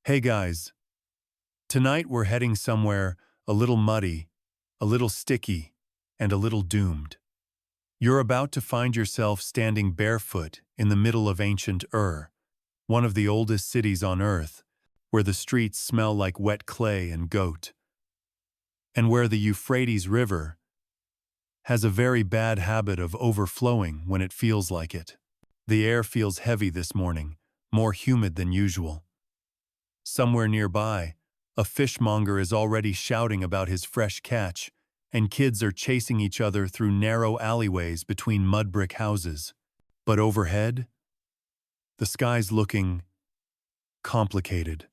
Hey guys, tonight we're heading somewhere a little muddy, a little sticky, and a little doomed. You're about to find yourself standing barefoot in the middle of ancient Ur, one of the oldest cities on Earth, where the streets smell like wet clay and goat, and where the Euphrates River has a very bad habit of overflowing when it feels like it. The air feels heavy this morning, more humid than usual. Somewhere nearby, a fishmonger is already shouting about his fresh catch, and kids are chasing each other through narrow alleyways between mud brick houses. But overhead, the sky's looking complicated.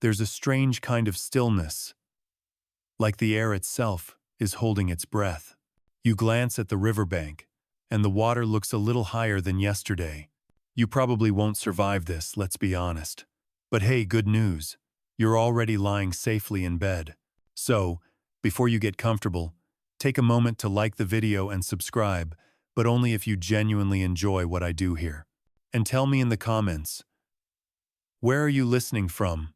There's a strange kind of stillness, like the air itself is holding its breath. You glance at the riverbank, and the water looks a little higher than yesterday. You probably won't survive this, let's be honest. But hey, good news. You're already lying safely in bed. So, before you get comfortable, take a moment to like the video and subscribe, but only if you genuinely enjoy what I do here. And tell me in the comments, where are you listening from?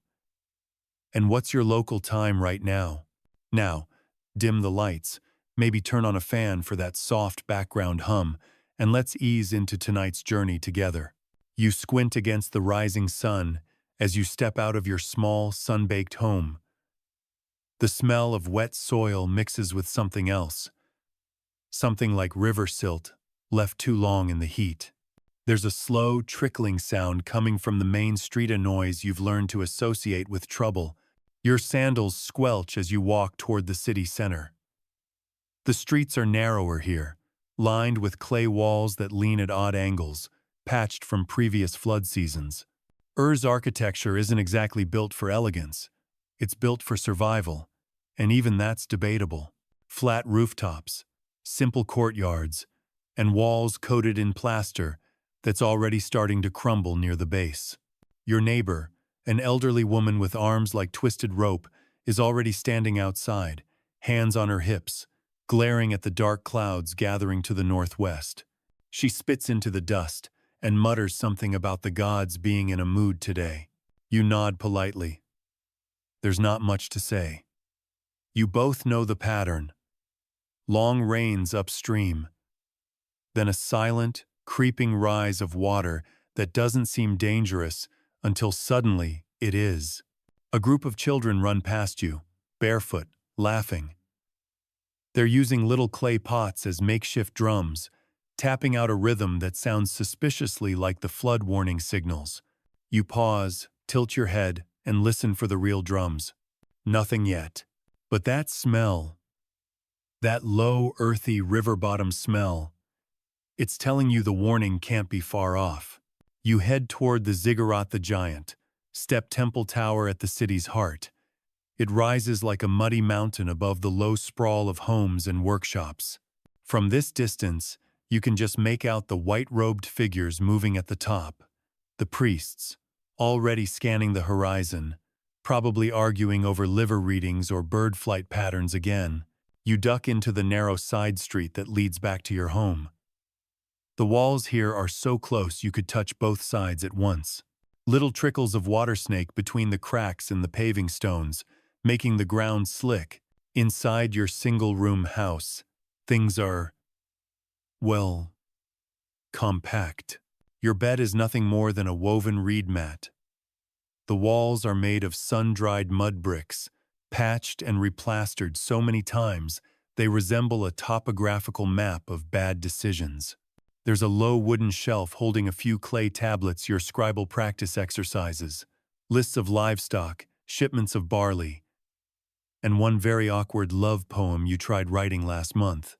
And what's your local time right now? Now, dim the lights, maybe turn on a fan for that soft background hum, and let's ease into tonight's journey together. You squint against the rising sun as you step out of your small, sun-baked home. The smell of wet soil mixes with something else, something like river silt left too long in the heat. There's a slow, trickling sound coming from the main street, a noise you've learned to associate with trouble. Your sandals squelch as you walk toward the city center. The streets are narrower here, lined with clay walls that lean at odd angles, patched from previous flood seasons. Ur's architecture isn't exactly built for elegance. It's built for survival, and even that's debatable. Flat rooftops, simple courtyards, and walls coated in plaster that's already starting to crumble near the base. Your neighbor, an elderly woman with arms like twisted rope, is already standing outside, hands on her hips, glaring at the dark clouds gathering to the northwest. She spits into the dust and mutters something about the gods being in a mood today. You nod politely. There's not much to say. You both know the pattern. Long rains upstream, then a silent, creeping rise of water that doesn't seem dangerous until suddenly it is. A group of children run past you, barefoot, laughing. They're using little clay pots as makeshift drums, tapping out a rhythm that sounds suspiciously like the flood warning signals. You pause, tilt your head, and listen for the real drums. Nothing yet. But that smell, that low, earthy, river-bottom smell, it's telling you the warning can't be far off. You head toward the ziggurat the giant, step temple tower at the city's heart. It rises like a muddy mountain above the low sprawl of homes and workshops. From this distance, you can just make out the white-robed figures moving at the top. The priests, already scanning the horizon, probably arguing over liver readings or bird flight patterns again. You duck into the narrow side street that leads back to your home. The walls here are so close you could touch both sides at once. Little trickles of water snake between the cracks in the paving stones, making the ground slick. Inside your single-room house, things are, well, compact. Your bed is nothing more than a woven reed mat. The walls are made of sun-dried mud bricks, patched and replastered so many times they resemble a topographical map of bad decisions. There's a low wooden shelf holding a few clay tablets, your scribal practice exercises, lists of livestock, shipments of barley, and one very awkward love poem you tried writing last month.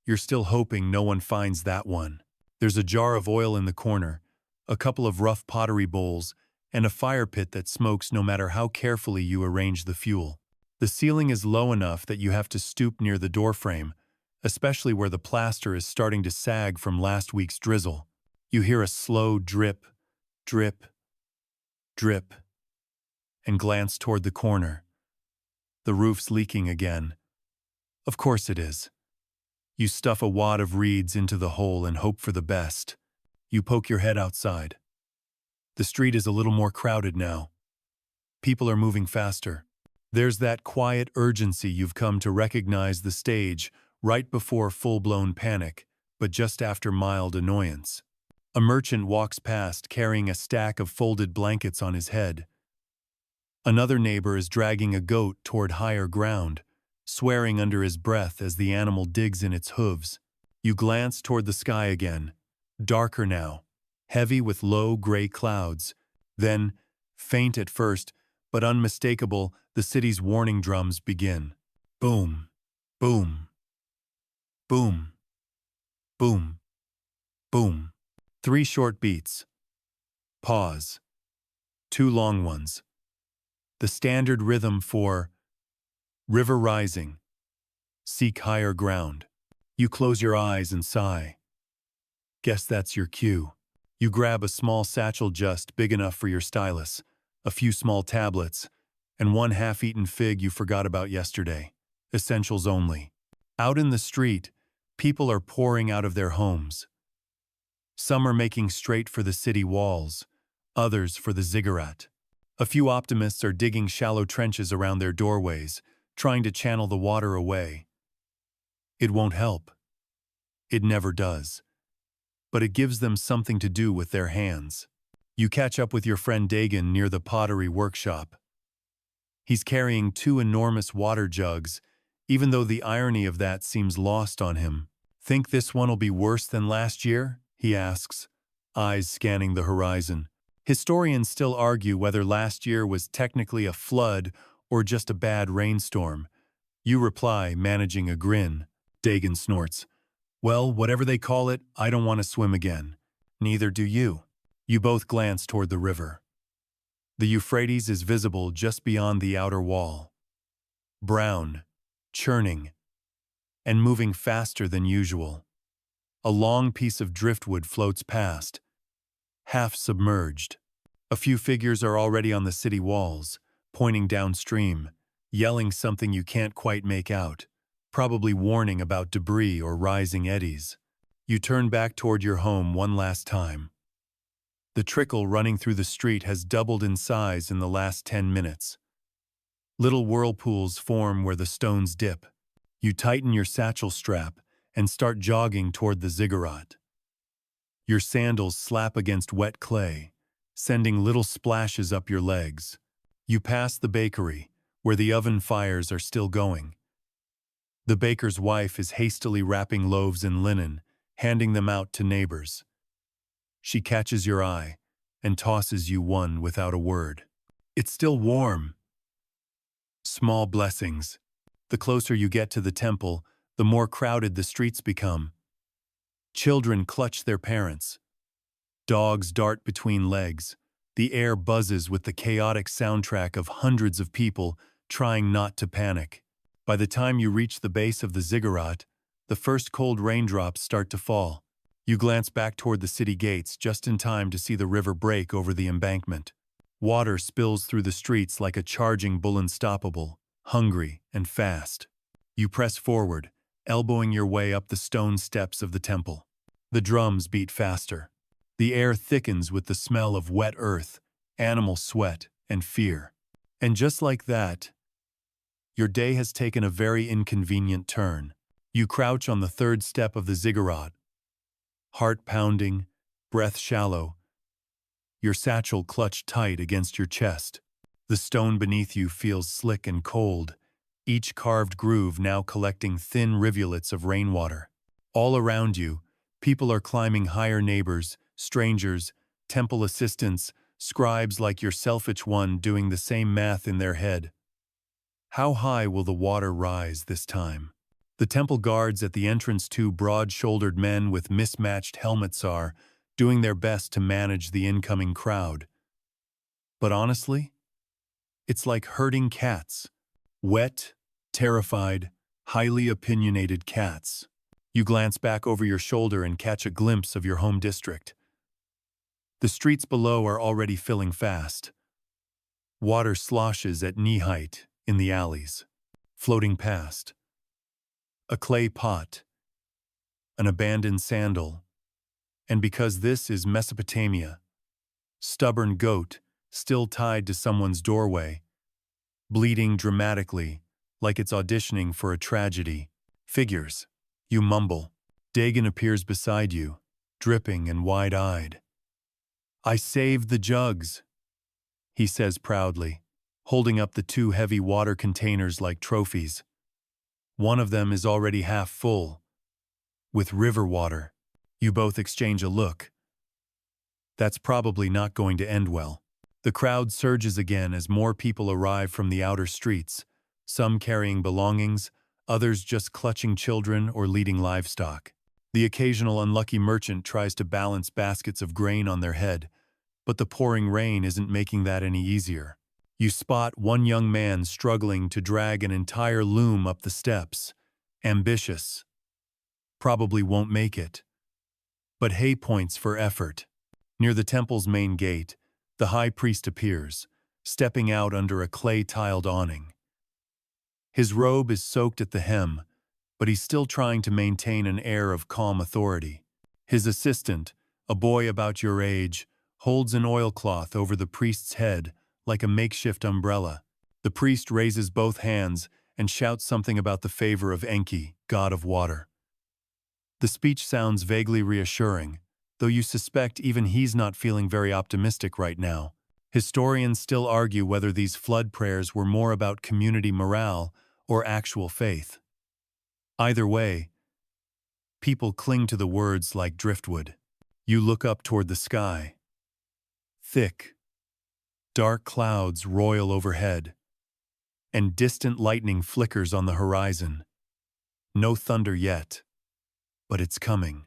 You're still hoping no one finds that one. There's a jar of oil in the corner, a couple of rough pottery bowls, and a fire pit that smokes no matter how carefully you arrange the fuel. The ceiling is low enough that you have to stoop near the doorframe, especially where the plaster is starting to sag from last week's drizzle. You hear a slow drip, drip, drip, and glance toward the corner. The roof's leaking again. Of course it is. You stuff a wad of reeds into the hole and hope for the best. You poke your head outside. The street is a little more crowded now. People are moving faster. There's that quiet urgency you've come to recognize the stage right before full-blown panic, but just after mild annoyance. A merchant walks past carrying a stack of folded blankets on his head. Another neighbor is dragging a goat toward higher ground, swearing under his breath as the animal digs in its hooves. You glance toward the sky again, darker now, heavy with low gray clouds. Then, faint at first, but unmistakable, the city's warning drums begin. Boom, boom, boom, boom, boom. 3 short beats. Pause. 2 long ones. The standard rhythm for river rising. Seek higher ground. You close your eyes and sigh. Guess that's your cue. You grab a small satchel just big enough for your stylus, a few small tablets, and 1 half-eaten fig you forgot about yesterday. Essentials only. Out in the street, people are pouring out of their homes. Some are making straight for the city walls, others for the ziggurat. A few optimists are digging shallow trenches around their doorways, trying to channel the water away. It won't help. It never does. But it gives them something to do with their hands. You catch up with your friend Dagon near the pottery workshop. He's carrying 2 enormous water jugs, even though the irony of that seems lost on him. Think this one'll be worse than last year? He asks, eyes scanning the horizon. Historians still argue whether last year was technically a flood or just a bad rainstorm. You reply, managing a grin. Dagon snorts. Well, whatever they call it, I don't want to swim again. Neither do you. You both glance toward the river. The Euphrates is visible just beyond the outer wall. Brown, churning, and moving faster than usual. A long piece of driftwood floats past, half submerged. A few figures are already on the city walls, pointing downstream, yelling something you can't quite make out, probably warning about debris or rising eddies. You turn back toward your home one last time. The trickle running through the street has doubled in size in the last 10 minutes. Little whirlpools form where the stones dip. You tighten your satchel strap and start jogging toward the ziggurat. Your sandals slap against wet clay, sending little splashes up your legs. You pass the bakery, where the oven fires are still going. The baker's wife is hastily wrapping loaves in linen, handing them out to neighbors. She catches your eye and tosses you one without a word. It's still warm. Small blessings. The closer you get to the temple, the more crowded the streets become. Children clutch their parents. Dogs dart between legs. The air buzzes with the chaotic soundtrack of hundreds of people trying not to panic. By the time you reach the base of the ziggurat, the first cold raindrops start to fall. You glance back toward the city gates just in time to see the river break over the embankment. Water spills through the streets like a charging bull, unstoppable, hungry, and fast. You press forward, elbowing your way up the stone steps of the temple. The drums beat faster. The air thickens with the smell of wet earth, animal sweat, and fear. And just like that, your day has taken a very inconvenient turn. You crouch on the 3rd step of the ziggurat, heart pounding, breath shallow, your satchel clutched tight against your chest. The stone beneath you feels slick and cold, each carved groove now collecting thin rivulets of rainwater. All around you, people are climbing higher, neighbors, strangers, temple assistants, scribes like yourself, each one doing the same math in their head. How high will the water rise this time? The temple guards at the entrance, 2 broad-shouldered men with mismatched helmets, are doing their best to manage the incoming crowd. But honestly, it's like herding cats. Wet, terrified, highly opinionated cats. You glance back over your shoulder and catch a glimpse of your home district. The streets below are already filling fast. Water sloshes at knee height in the alleys, floating past. A clay pot, an abandoned sandal, and because this is Mesopotamia, stubborn goat still tied to someone's doorway, bleeding dramatically, like it's auditioning for a tragedy. Figures. You mumble. Dagon appears beside you, dripping and wide-eyed. "I saved the jugs," he says proudly, holding up the two heavy water containers like trophies. One of them is already half full, with river water. You both exchange a look. That's probably not going to end well. The crowd surges again as more people arrive from the outer streets, some carrying belongings, others just clutching children or leading livestock. The occasional unlucky merchant tries to balance baskets of grain on their head, but the pouring rain isn't making that any easier. You spot one young man struggling to drag an entire loom up the steps. Ambitious. Probably won't make it. But hey, points for effort. Near the temple's main gate, the high priest appears, stepping out under a clay-tiled awning. His robe is soaked at the hem, but he's still trying to maintain an air of calm authority. His assistant, a boy about your age, holds an oilcloth over the priest's head like a makeshift umbrella. The priest raises both hands and shouts something about the favor of Enki, god of water. The speech sounds vaguely reassuring, though you suspect even he's not feeling very optimistic right now. Historians still argue whether these flood prayers were more about community morale or actual faith. Either way, people cling to the words like driftwood. You look up toward the sky. Thick, dark clouds roil overhead, and distant lightning flickers on the horizon. No thunder yet, but it's coming.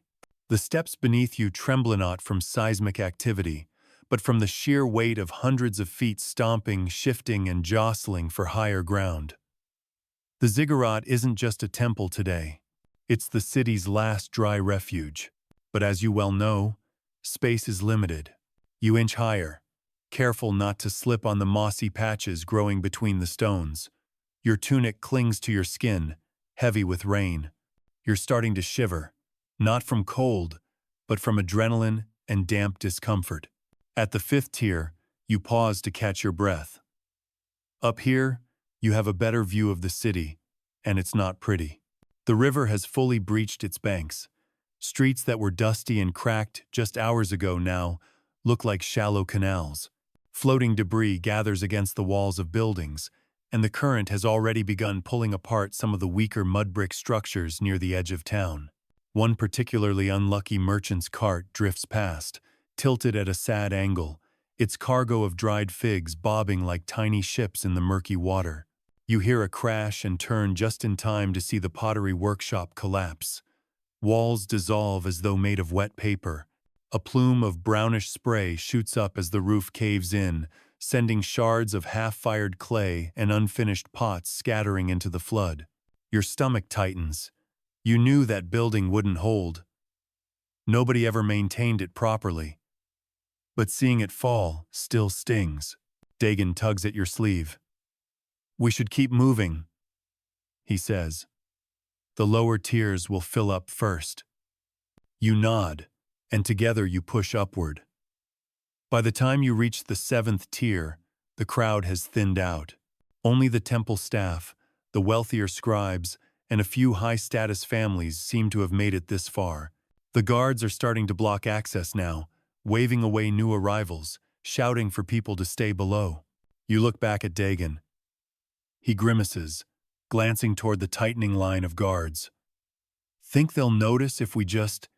The steps beneath you tremble not from seismic activity, but from the sheer weight of hundreds of feet stomping, shifting, and jostling for higher ground. The ziggurat isn't just a temple today. It's the city's last dry refuge. But as you well know, space is limited. You inch higher, careful not to slip on the mossy patches growing between the stones. Your tunic clings to your skin, heavy with rain. You're starting to shiver, not from cold, but from adrenaline and damp discomfort. At the 5th tier, you pause to catch your breath. Up here, you have a better view of the city, and it's not pretty. The river has fully breached its banks. Streets that were dusty and cracked just hours ago now look like shallow canals. Floating debris gathers against the walls of buildings, and the current has already begun pulling apart some of the weaker mud brick structures near the edge of town. One particularly unlucky merchant's cart drifts past, tilted at a sad angle, its cargo of dried figs bobbing like tiny ships in the murky water. You hear a crash and turn just in time to see the pottery workshop collapse. Walls dissolve as though made of wet paper. A plume of brownish spray shoots up as the roof caves in, sending shards of half-fired clay and unfinished pots scattering into the flood. Your stomach tightens. You knew that building wouldn't hold. Nobody ever maintained it properly. But seeing it fall still stings. Dagon tugs at your sleeve. "We should keep moving," he says. "The lower tiers will fill up first." You nod, and together you push upward. By the time you reach the 7th tier, the crowd has thinned out. Only the temple staff, the wealthier scribes, and a few high-status families seem to have made it this far. The guards are starting to block access now, waving away new arrivals, shouting for people to stay below. You look back at Dagon. He grimaces, glancing toward the tightening line of guards. "Think they'll notice if we just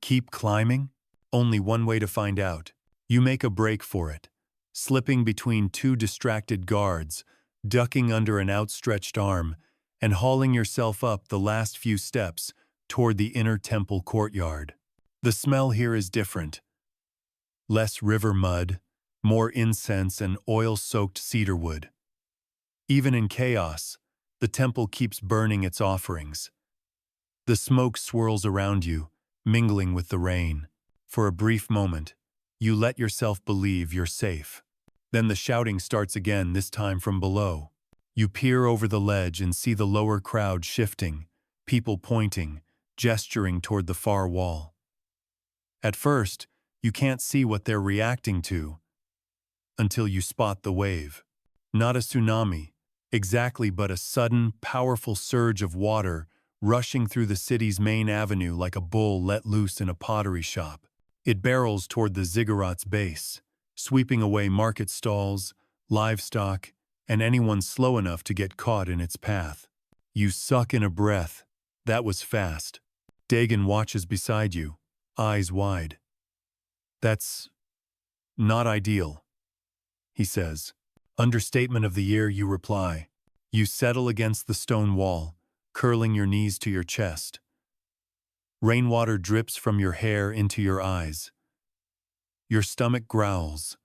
keep climbing?" Only one way to find out. You make a break for it, slipping between two distracted guards, ducking under an outstretched arm, and hauling yourself up the last few steps toward the inner temple courtyard. The smell here is different. Less river mud, more incense and oil-soaked cedar wood. Even in chaos, the temple keeps burning its offerings. The smoke swirls around you, mingling with the rain. For a brief moment, you let yourself believe you're safe. Then the shouting starts again, this time from below. You peer over the ledge and see the lower crowd shifting, people pointing, gesturing toward the far wall. At first, you can't see what they're reacting to. until you spot the wave. Not a tsunami, exactly, but a sudden, powerful surge of water rushing through the city's main avenue like a bull let loose in a pottery shop. It barrels toward the ziggurat's base, sweeping away market stalls, livestock, and anyone slow enough to get caught in its path. You suck in a breath. That was fast. Dagon watches beside you, eyes wide. That's not ideal, he says. Understatement of the year, you reply. You settle against the stone wall, curling your knees to your chest. Rainwater drips from your hair into your eyes. Your stomach growls.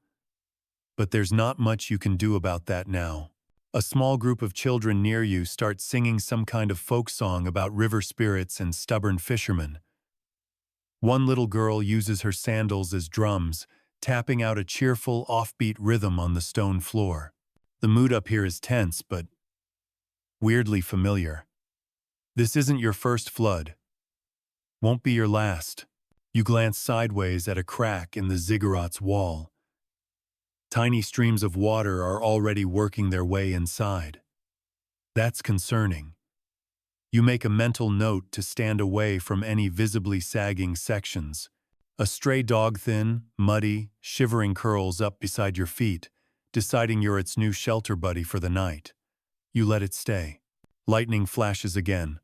But there's not much you can do about that now. A small group of children near you start singing some kind of folk song about river spirits and stubborn fishermen. One little girl uses her sandals as drums, tapping out a cheerful, offbeat rhythm on the stone floor. The mood up here is tense, but weirdly familiar. This isn't your first flood. Won't be your last. You glance sideways at a crack in the ziggurat's wall. Tiny streams of water are already working their way inside. That's concerning. You make a mental note to stand away from any visibly sagging sections. A stray dog thin, muddy, shivering curls up beside your feet, deciding you're its new shelter buddy for the night. You let it stay. Lightning flashes again.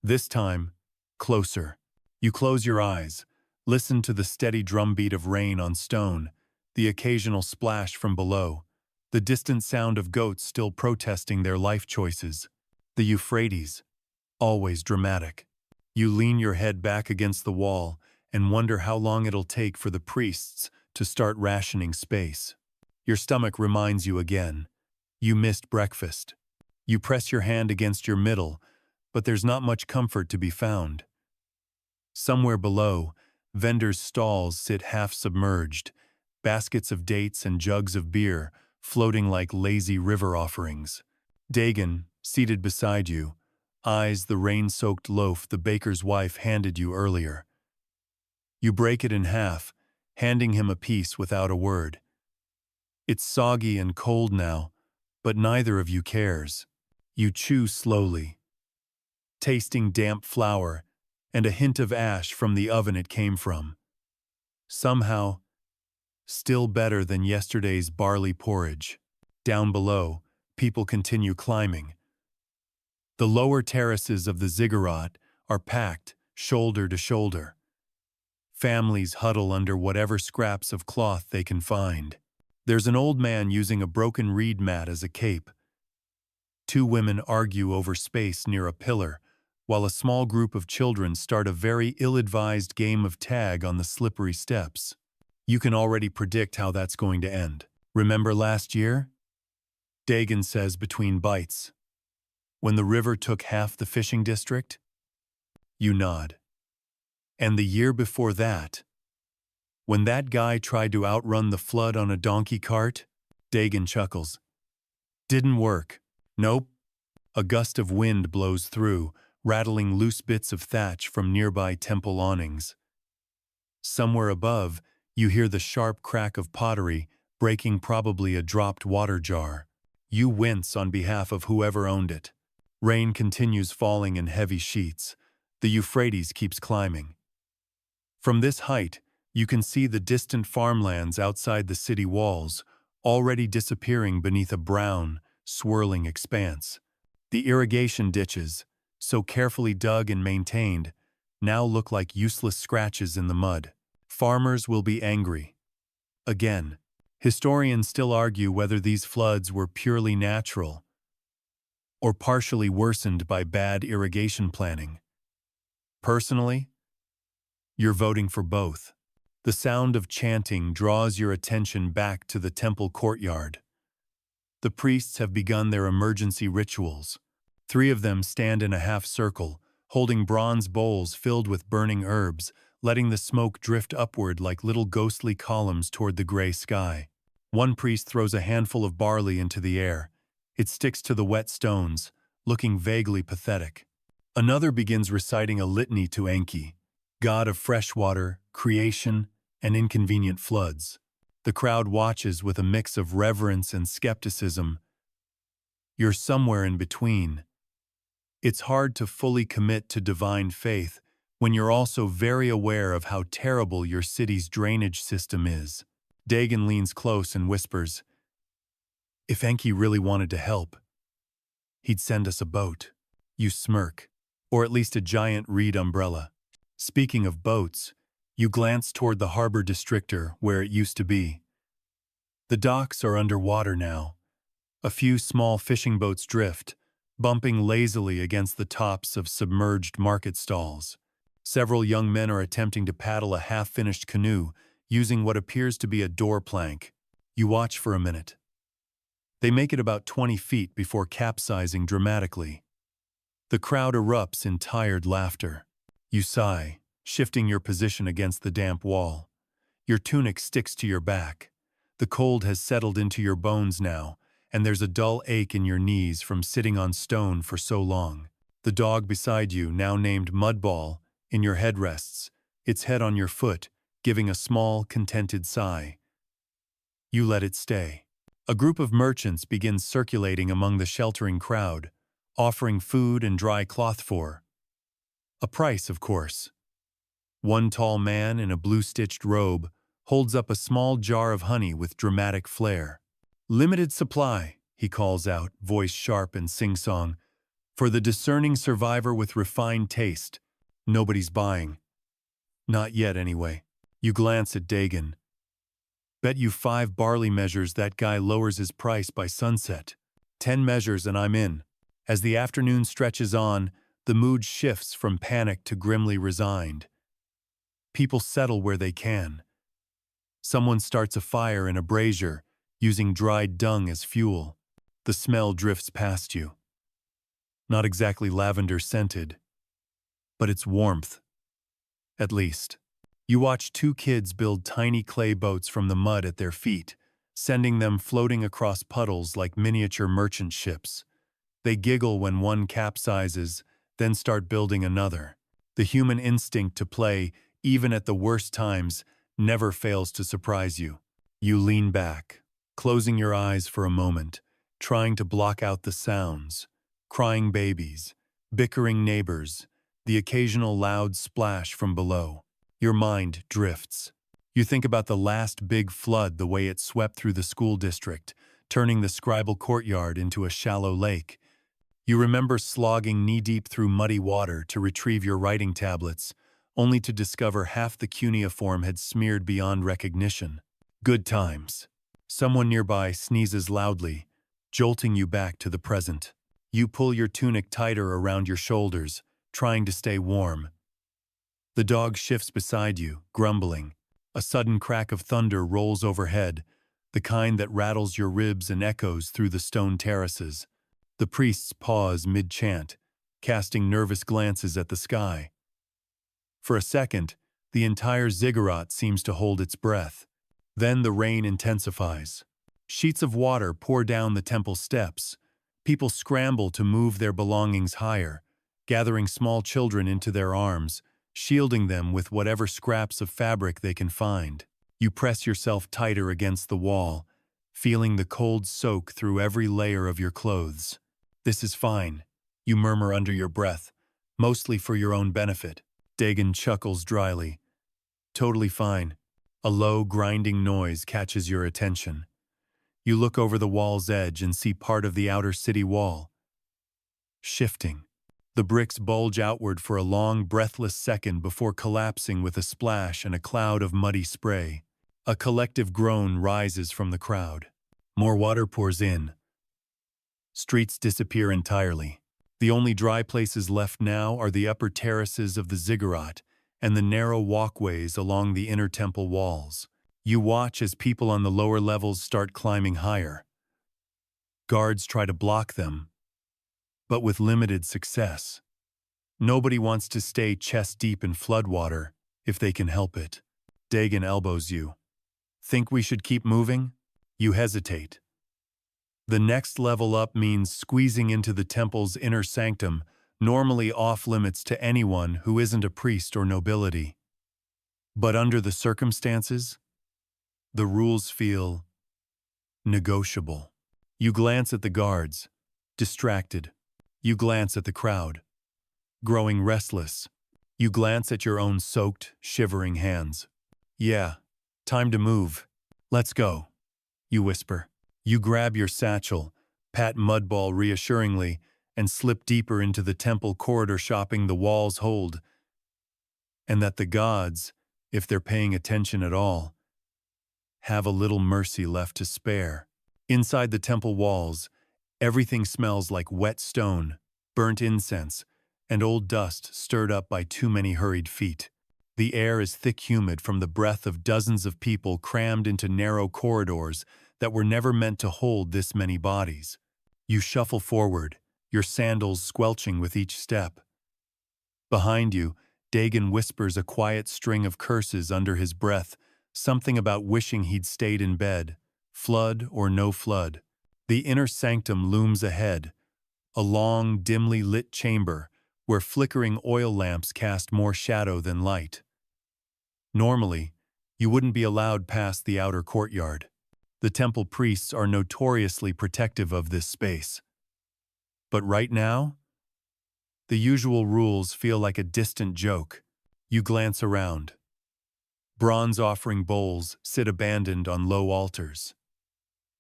This time, closer. You close your eyes, listen to the steady drumbeat of rain on stone, the occasional splash from below, the distant sound of goats still protesting their life choices. The Euphrates, always dramatic. You lean your head back against the wall and wonder how long it'll take for the priests to start rationing space. Your stomach reminds you again. You missed breakfast. You press your hand against your middle, but there's not much comfort to be found. Somewhere below, vendors' stalls sit half-submerged, baskets of dates and jugs of beer floating like lazy river offerings. Dagon, seated beside you, eyes the rain-soaked loaf the baker's wife handed you earlier. You break it in half, handing him a piece without a word. It's soggy and cold now, but neither of you cares. You chew slowly, tasting damp flour and a hint of ash from the oven it came from. Somehow, still better than yesterday's barley porridge. Down below, people continue climbing. The lower terraces of the ziggurat are packed, shoulder to shoulder. Families huddle under whatever scraps of cloth they can find. There's an old man using a broken reed mat as a cape. Two women argue over space near a pillar, while a small group of children start a very ill-advised game of tag on the slippery steps. You can already predict how that's going to end. Remember last year? Dagon says between bites. When the river took half the fishing district? You nod. And the year before that? When that guy tried to outrun the flood on a donkey cart? Dagon chuckles. Didn't work. Nope. A gust of wind blows through, rattling loose bits of thatch from nearby temple awnings. Somewhere above, you hear the sharp crack of pottery, breaking probably a dropped water jar. You wince on behalf of whoever owned it. Rain continues falling in heavy sheets. The Euphrates keeps climbing. From this height, you can see the distant farmlands outside the city walls, already disappearing beneath a brown, swirling expanse. The irrigation ditches, so carefully dug and maintained, now look like useless scratches in the mud. Farmers will be angry. Again, historians still argue whether these floods were purely natural or partially worsened by bad irrigation planning. Personally, you're voting for both. The sound of chanting draws your attention back to the temple courtyard. The priests have begun their emergency rituals. 3 of them stand in a half circle, holding bronze bowls filled with burning herbs, letting the smoke drift upward like little ghostly columns toward the gray sky. One priest throws a handful of barley into the air. It sticks to the wet stones, looking vaguely pathetic. Another begins reciting a litany to Enki, god of fresh water, creation, and inconvenient floods. The crowd watches with a mix of reverence and skepticism. You're somewhere in between. It's hard to fully commit to divine faith when you're also very aware of how terrible your city's drainage system is. Dagon leans close and whispers, "If Enki really wanted to help, he'd send us a boat." You smirk, or at least a giant reed umbrella. Speaking of boats, you glance toward the harbor districtor where it used to be. The docks are underwater now. A few small fishing boats drift, bumping lazily against the tops of submerged market stalls. Several young men are attempting to paddle a half-finished canoe using what appears to be a door plank. You watch for a minute. They make it about 20 feet before capsizing dramatically. The crowd erupts in tired laughter. You sigh, shifting your position against the damp wall. Your tunic sticks to your back. The cold has settled into your bones now, and there's a dull ache in your knees from sitting on stone for so long. The dog beside you, now named Mudball, in your head rests, its head on your foot, giving a small, contented sigh. You let it stay. A group of merchants begins circulating among the sheltering crowd, offering food and dry cloth for a price, of course. One tall man in a blue-stitched robe holds up a small jar of honey with dramatic flair. "Limited supply," he calls out, voice sharp and sing-song. "For the discerning survivor with refined taste. Nobody's buying. Not yet, anyway." You glance at Dagon. "Bet you 5 barley measures that guy lowers his price by sunset. 10 measures and I'm in." As the afternoon stretches on, the mood shifts from panic to grimly resigned. People settle where they can. Someone starts a fire in a brazier, using dried dung as fuel. The smell drifts past you. Not exactly lavender-scented, but it's warmth. At least. You watch 2 kids build tiny clay boats from the mud at their feet, sending them floating across puddles like miniature merchant ships. They giggle when one capsizes, then start building another. The human instinct to play, even at the worst times, never fails to surprise you. You lean back, closing your eyes for a moment, trying to block out the sounds. Crying babies, bickering neighbors, the occasional loud splash from below. Your mind drifts. You think about the last big flood, the way it swept through the school district, turning the scribal courtyard into a shallow lake. You remember slogging knee-deep through muddy water to retrieve your writing tablets, only to discover half the cuneiform had smeared beyond recognition. Good times. Someone nearby sneezes loudly, jolting you back to the present. You pull your tunic tighter around your shoulders, trying to stay warm. The dog shifts beside you, grumbling. A sudden crack of thunder rolls overhead, the kind that rattles your ribs and echoes through the stone terraces. The priests pause mid-chant, casting nervous glances at the sky. For a second, the entire ziggurat seems to hold its breath. Then the rain intensifies. Sheets of water pour down the temple steps. People scramble to move their belongings higher, gathering small children into their arms, shielding them with whatever scraps of fabric they can find. You press yourself tighter against the wall, feeling the cold soak through every layer of your clothes. "This is fine," you murmur under your breath, mostly for your own benefit. Dagon chuckles dryly. "Totally fine." A low, grinding noise catches your attention. You look over the wall's edge and see part of the outer city wall. Shifting. The bricks bulge outward for a long, breathless second before collapsing with a splash and a cloud of muddy spray. A collective groan rises from the crowd. More water pours in. Streets disappear entirely. The only dry places left now are the upper terraces of the ziggurat and the narrow walkways along the inner temple walls. You watch as people on the lower levels start climbing higher. Guards try to block them, but with limited success. Nobody wants to stay chest-deep in floodwater if they can help it. Dagon elbows you. "Think we should keep moving?" You hesitate. The next level up means squeezing into the temple's inner sanctum, normally off-limits to anyone who isn't a priest or nobility. But under the circumstances, The rules feel negotiable. You glance at the guards, distracted. You glance at the crowd, growing restless. You glance at your own soaked, shivering hands. Yeah, time to move. Let's go, you whisper. You grab your satchel, pat Mudball reassuringly, and slip deeper into the temple corridor, shopping the walls hold, and that the gods, if they're paying attention at all, have a little mercy left to spare. Inside the temple walls, everything smells like wet stone, burnt incense, and old dust stirred up by too many hurried feet. The air is thick humid from the breath of dozens of people crammed into narrow corridors that were never meant to hold this many bodies. You shuffle forward, your sandals squelching with each step. Behind you, Dagon whispers a quiet string of curses under his breath, something about wishing he'd stayed in bed, flood or no flood. The inner sanctum looms ahead, a long, dimly lit chamber where flickering oil lamps cast more shadow than light. Normally, you wouldn't be allowed past the outer courtyard. The temple priests are notoriously protective of this space. But right now, the usual rules feel like a distant joke. You glance around. Bronze offering bowls sit abandoned on low altars.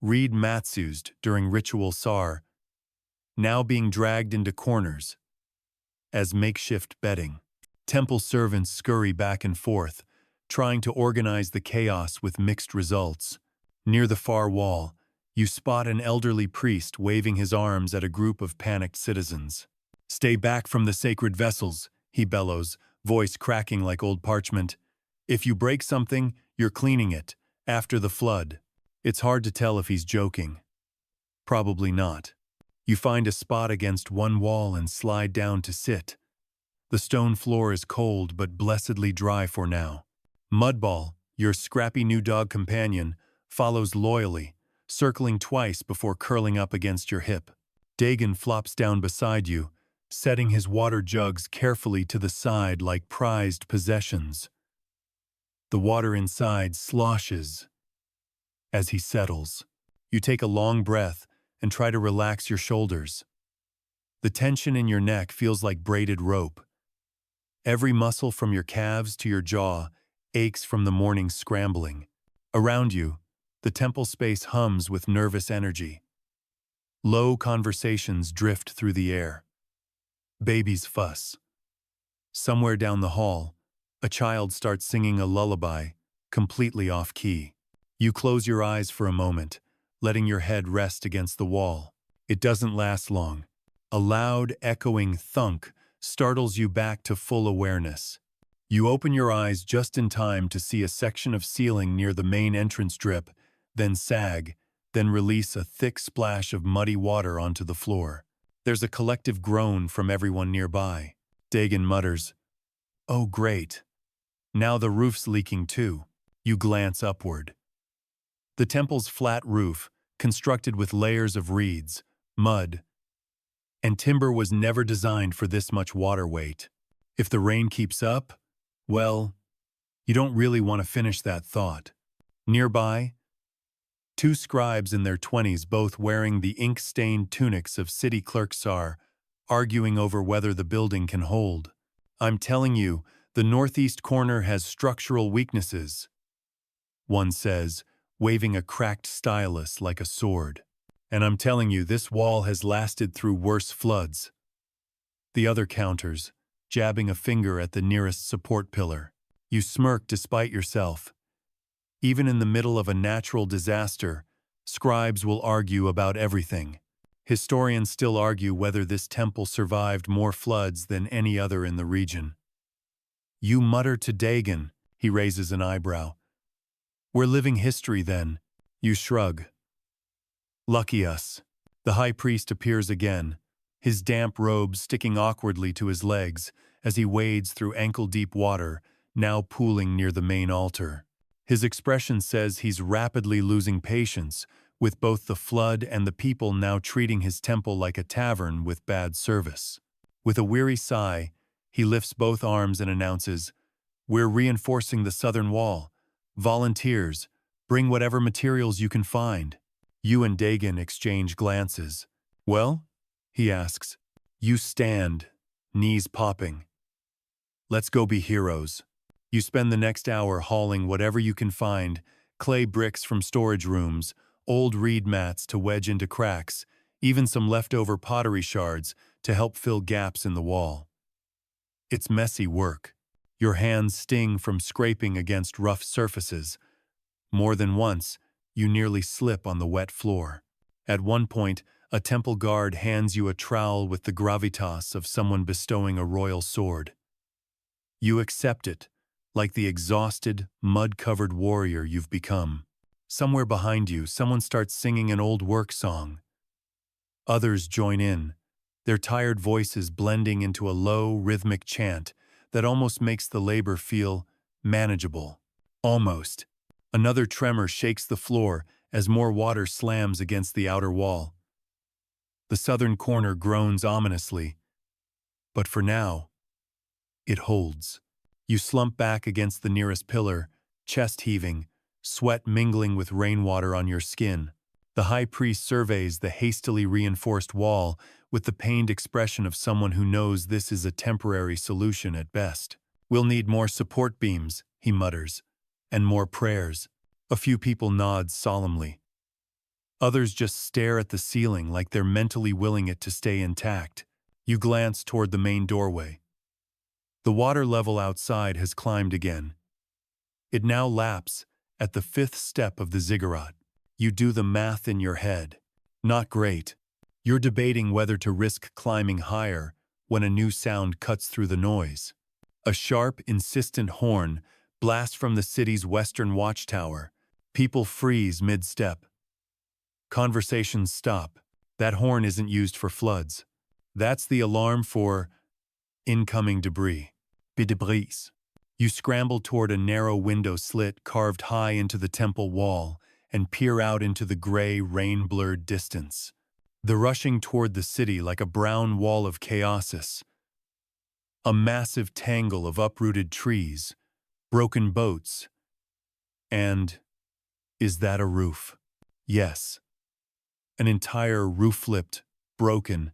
Reed mats used during ritual sar, now being dragged into corners as makeshift bedding. Temple servants scurry back and forth, trying to organize the chaos with mixed results. Near the far wall, you spot an elderly priest waving his arms at a group of panicked citizens. "Stay back from the sacred vessels," he bellows, voice cracking like old parchment. "If you break something, you're cleaning it, after the flood." It's hard to tell if he's joking. Probably not. You find a spot against one wall and slide down to sit. The stone floor is cold but blessedly dry for now. Mudball, your scrappy new dog companion, follows loyally, circling twice before curling up against your hip. Dagon flops down beside you, setting his water jugs carefully to the side like prized possessions. The water inside sloshes as he settles. You take a long breath and try to relax your shoulders. The tension in your neck feels like braided rope. Every muscle from your calves to your jaw aches from the morning scrambling. Around you, the temple space hums with nervous energy. Low conversations drift through the air. Babies fuss. Somewhere down the hall, a child starts singing a lullaby, completely off-key. You close your eyes for a moment, letting your head rest against the wall. It doesn't last long. A loud, echoing thunk startles you back to full awareness. You open your eyes just in time to see a section of ceiling near the main entrance drip, then sag, then release a thick splash of muddy water onto the floor. There's a collective groan from everyone nearby. Dagon mutters, "Oh great. Now the roof's leaking too." You glance upward. The temple's flat roof, constructed with layers of reeds, mud, and timber, was never designed for this much water weight. If the rain keeps up, well, you don't really want to finish that thought. Nearby, two scribes in their 20s, both wearing the ink-stained tunics of city clerks, are arguing over whether the building can hold. "I'm telling you, the northeast corner has structural weaknesses," one says, waving a cracked stylus like a sword. "And I'm telling you, this wall has lasted through worse floods." The other counters, jabbing a finger at the nearest support pillar. You smirk despite yourself. Even in the middle of a natural disaster, scribes will argue about everything. Historians still argue whether this temple survived more floods than any other in the region. You mutter to Dagon. He raises an eyebrow. "We're living history then." You shrug. "Lucky us." The high priest appears again, his damp robe sticking awkwardly to his legs as he wades through ankle-deep water, now pooling near the main altar. His expression says he's rapidly losing patience with both the flood and the people now treating his temple like a tavern with bad service. With a weary sigh, he lifts both arms and announces, "We're reinforcing the southern wall. Volunteers, Bring whatever materials you can find. You and Dagon exchange glances. Well? He asks. You stand, knees popping. Let's go be heroes. You spend the next hour hauling whatever you can find, clay bricks from storage rooms, old reed mats to wedge into cracks, even some leftover pottery shards to help fill gaps in the wall. It's messy work. Your hands sting from scraping against rough surfaces. More than once, you nearly slip on the wet floor. At one point, a temple guard hands you a trowel with the gravitas of someone bestowing a royal sword. You accept it, like the exhausted, mud-covered warrior you've become. Somewhere behind you, someone starts singing an old work song. Others join in, their tired voices blending into a low, rhythmic chant that almost makes the labor feel manageable. Almost. Another tremor shakes the floor as more water slams against the outer wall. The southern corner groans ominously, but for now, it holds. You slump back against the nearest pillar, chest heaving, sweat mingling with rainwater on your skin. The high priest surveys the hastily reinforced wall with the pained expression of someone who knows this is a temporary solution at best. We'll need more support beams, he mutters, and more prayers. A few people nod solemnly. Others just stare at the ceiling like they're mentally willing it to stay intact. You glance toward the main doorway. The water level outside has climbed again. It now laps at the 5th step of the ziggurat. You do the math in your head. Not great. You're debating whether to risk climbing higher when a new sound cuts through the noise. A sharp, insistent horn blasts from the city's western watchtower. People freeze mid-step. Conversations stop. That horn isn't used for floods. That's the alarm for incoming debris. Debris. You scramble toward a narrow window slit carved high into the temple wall and peer out into the gray, rain-blurred distance. The rushing toward the city like a brown wall of chaosis. A massive tangle of uprooted trees, broken boats, and is that a roof? Yes. An entire roof flipped, broken,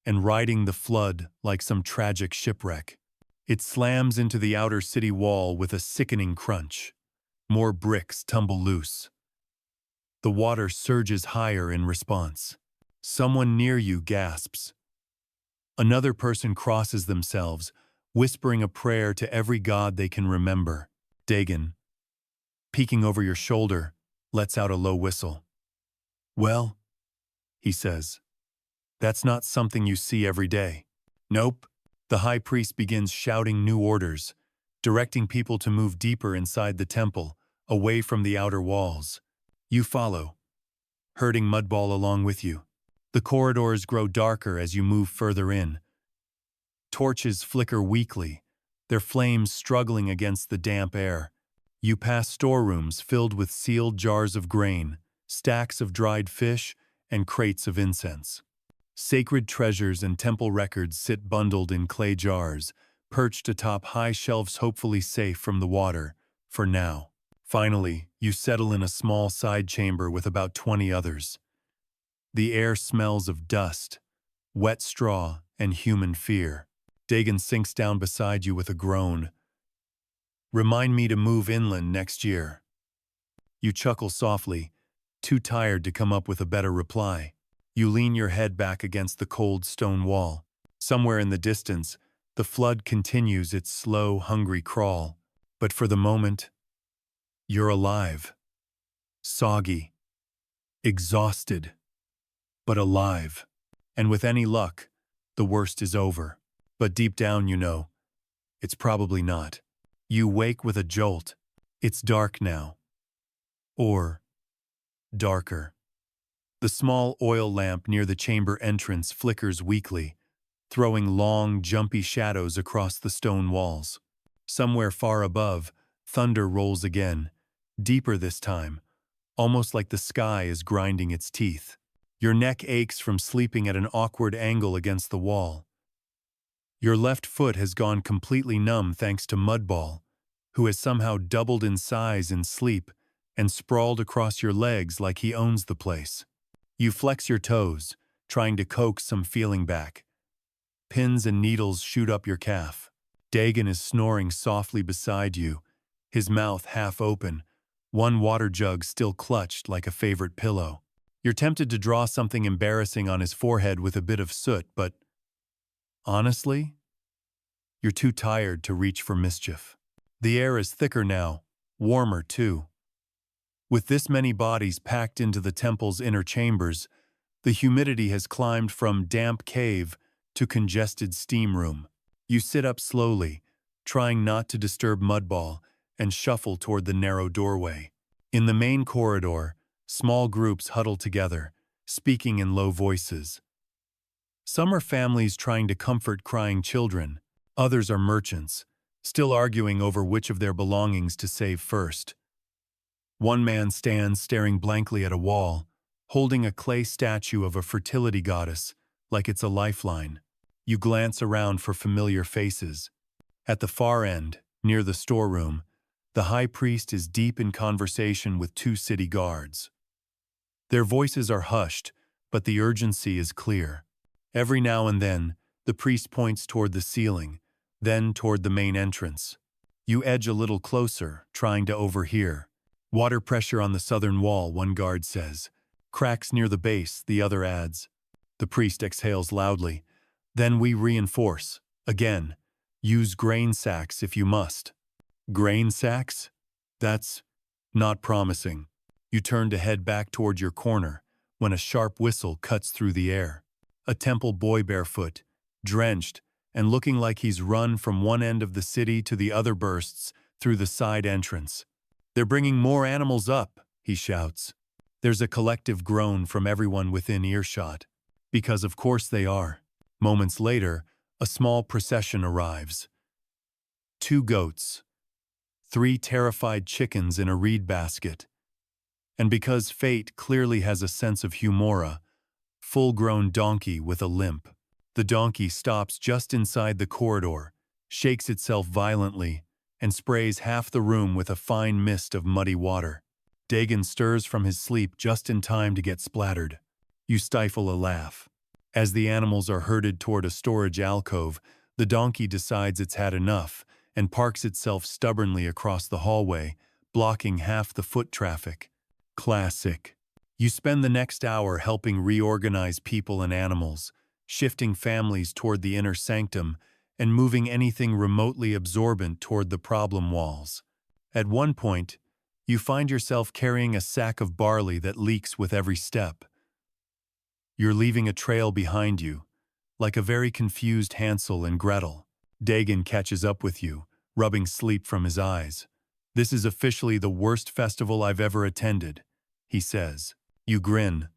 and riding the flood like some tragic shipwreck. It slams into the outer city wall with a sickening crunch. More bricks tumble loose. The water surges higher in response. Someone near you gasps. Another person crosses themselves, whispering a prayer to every god they can remember. Dagon, peeking over your shoulder, lets out a low whistle. Well, he says, that's not something you see every day. Nope. The high priest begins shouting new orders, directing people to move deeper inside the temple, away from the outer walls. You follow, herding Mudball along with you. The corridors grow darker as you move further in. Torches flicker weakly, their flames struggling against the damp air. You pass storerooms filled with sealed jars of grain, stacks of dried fish, and crates of incense. Sacred treasures and temple records sit bundled in clay jars, perched atop high shelves hopefully safe from the water, for now. Finally, you settle in a small side chamber with about 20 others. The air smells of dust, wet straw, and human fear. Dagon sinks down beside you with a groan. Remind me to move inland next year. You chuckle softly, too tired to come up with a better reply. You lean your head back against the cold stone wall. Somewhere in the distance, the flood continues its slow, hungry crawl. But for the moment, you're alive. Soggy. Exhausted. But alive. And with any luck, the worst is over. But deep down you know, it's probably not. You wake with a jolt. It's dark now. Or darker. The small oil lamp near the chamber entrance flickers weakly, throwing long, jumpy shadows across the stone walls. Somewhere far above, thunder rolls again, deeper this time, almost like the sky is grinding its teeth. Your neck aches from sleeping at an awkward angle against the wall. Your left foot has gone completely numb thanks to Mudball, who has somehow doubled in size in sleep and sprawled across your legs like he owns the place. You flex your toes, trying to coax some feeling back. Pins and needles shoot up your calf. Dagon is snoring softly beside you, his mouth half open, one water jug still clutched like a favorite pillow. You're tempted to draw something embarrassing on his forehead with a bit of soot, but honestly, you're too tired to reach for mischief. The air is thicker now, warmer too. With this many bodies packed into the temple's inner chambers, the humidity has climbed from damp cave to congested steam room. You sit up slowly, trying not to disturb Mudball, and shuffle toward the narrow doorway. In the main corridor, small groups huddle together, speaking in low voices. Some are families trying to comfort crying children. Others are merchants, still arguing over which of their belongings to save first. One man stands staring blankly at a wall, holding a clay statue of a fertility goddess, like it's a lifeline. You glance around for familiar faces. At the far end, near the storeroom, the high priest is deep in conversation with two city guards. Their voices are hushed, but the urgency is clear. Every now and then, the priest points toward the ceiling, then toward the main entrance. You edge a little closer, trying to overhear. Water pressure on the southern wall, one guard says. Cracks near the base, the other adds. The priest exhales loudly. Then we reinforce. Again, use grain sacks if you must. Grain sacks? That's not promising. You turn to head back toward your corner when a sharp whistle cuts through the air. A temple boy barefoot, drenched, and looking like he's run from one end of the city to the other bursts through the side entrance. They're bringing more animals up, he shouts. There's a collective groan from everyone within earshot. Because of course they are. Moments later, a small procession arrives. 2 goats, 3 terrified chickens in a reed basket. And because fate clearly has a sense of humor, full-grown donkey with a limp. The donkey stops just inside the corridor, shakes itself violently, and sprays half the room with a fine mist of muddy water. Dagon stirs from his sleep just in time to get splattered. You stifle a laugh. As the animals are herded toward a storage alcove, the donkey decides it's had enough and parks itself stubbornly across the hallway, blocking half the foot traffic. Classic. You spend the next hour helping reorganize people and animals, shifting families toward the inner sanctum, and moving anything remotely absorbent toward the problem walls. At one point, you find yourself carrying a sack of barley that leaks with every step. You're leaving a trail behind you, like a very confused Hansel and Gretel. Dagon catches up with you, rubbing sleep from his eyes. This is officially the worst festival I've ever attended, he says. You grin.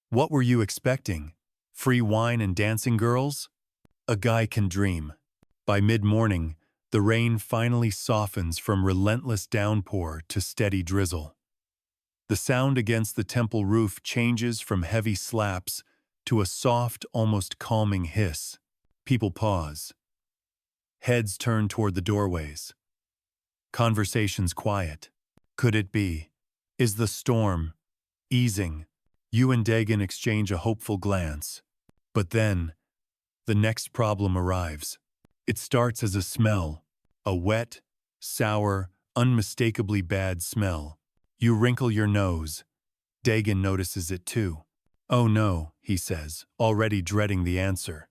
What were you expecting? Free wine and dancing girls? A guy can dream. By mid-morning, the rain finally softens from relentless downpour to steady drizzle. The sound against the temple roof changes from heavy slaps to a soft, almost calming hiss. People pause. Heads turn toward the doorways. Conversations quiet. Could it be? Is the storm easing? You and Dagon exchange a hopeful glance. But then, the next problem arrives. It starts as a smell, a wet, sour, unmistakably bad smell. You wrinkle your nose. Dagon notices it too. Oh no, he says, already dreading the answer.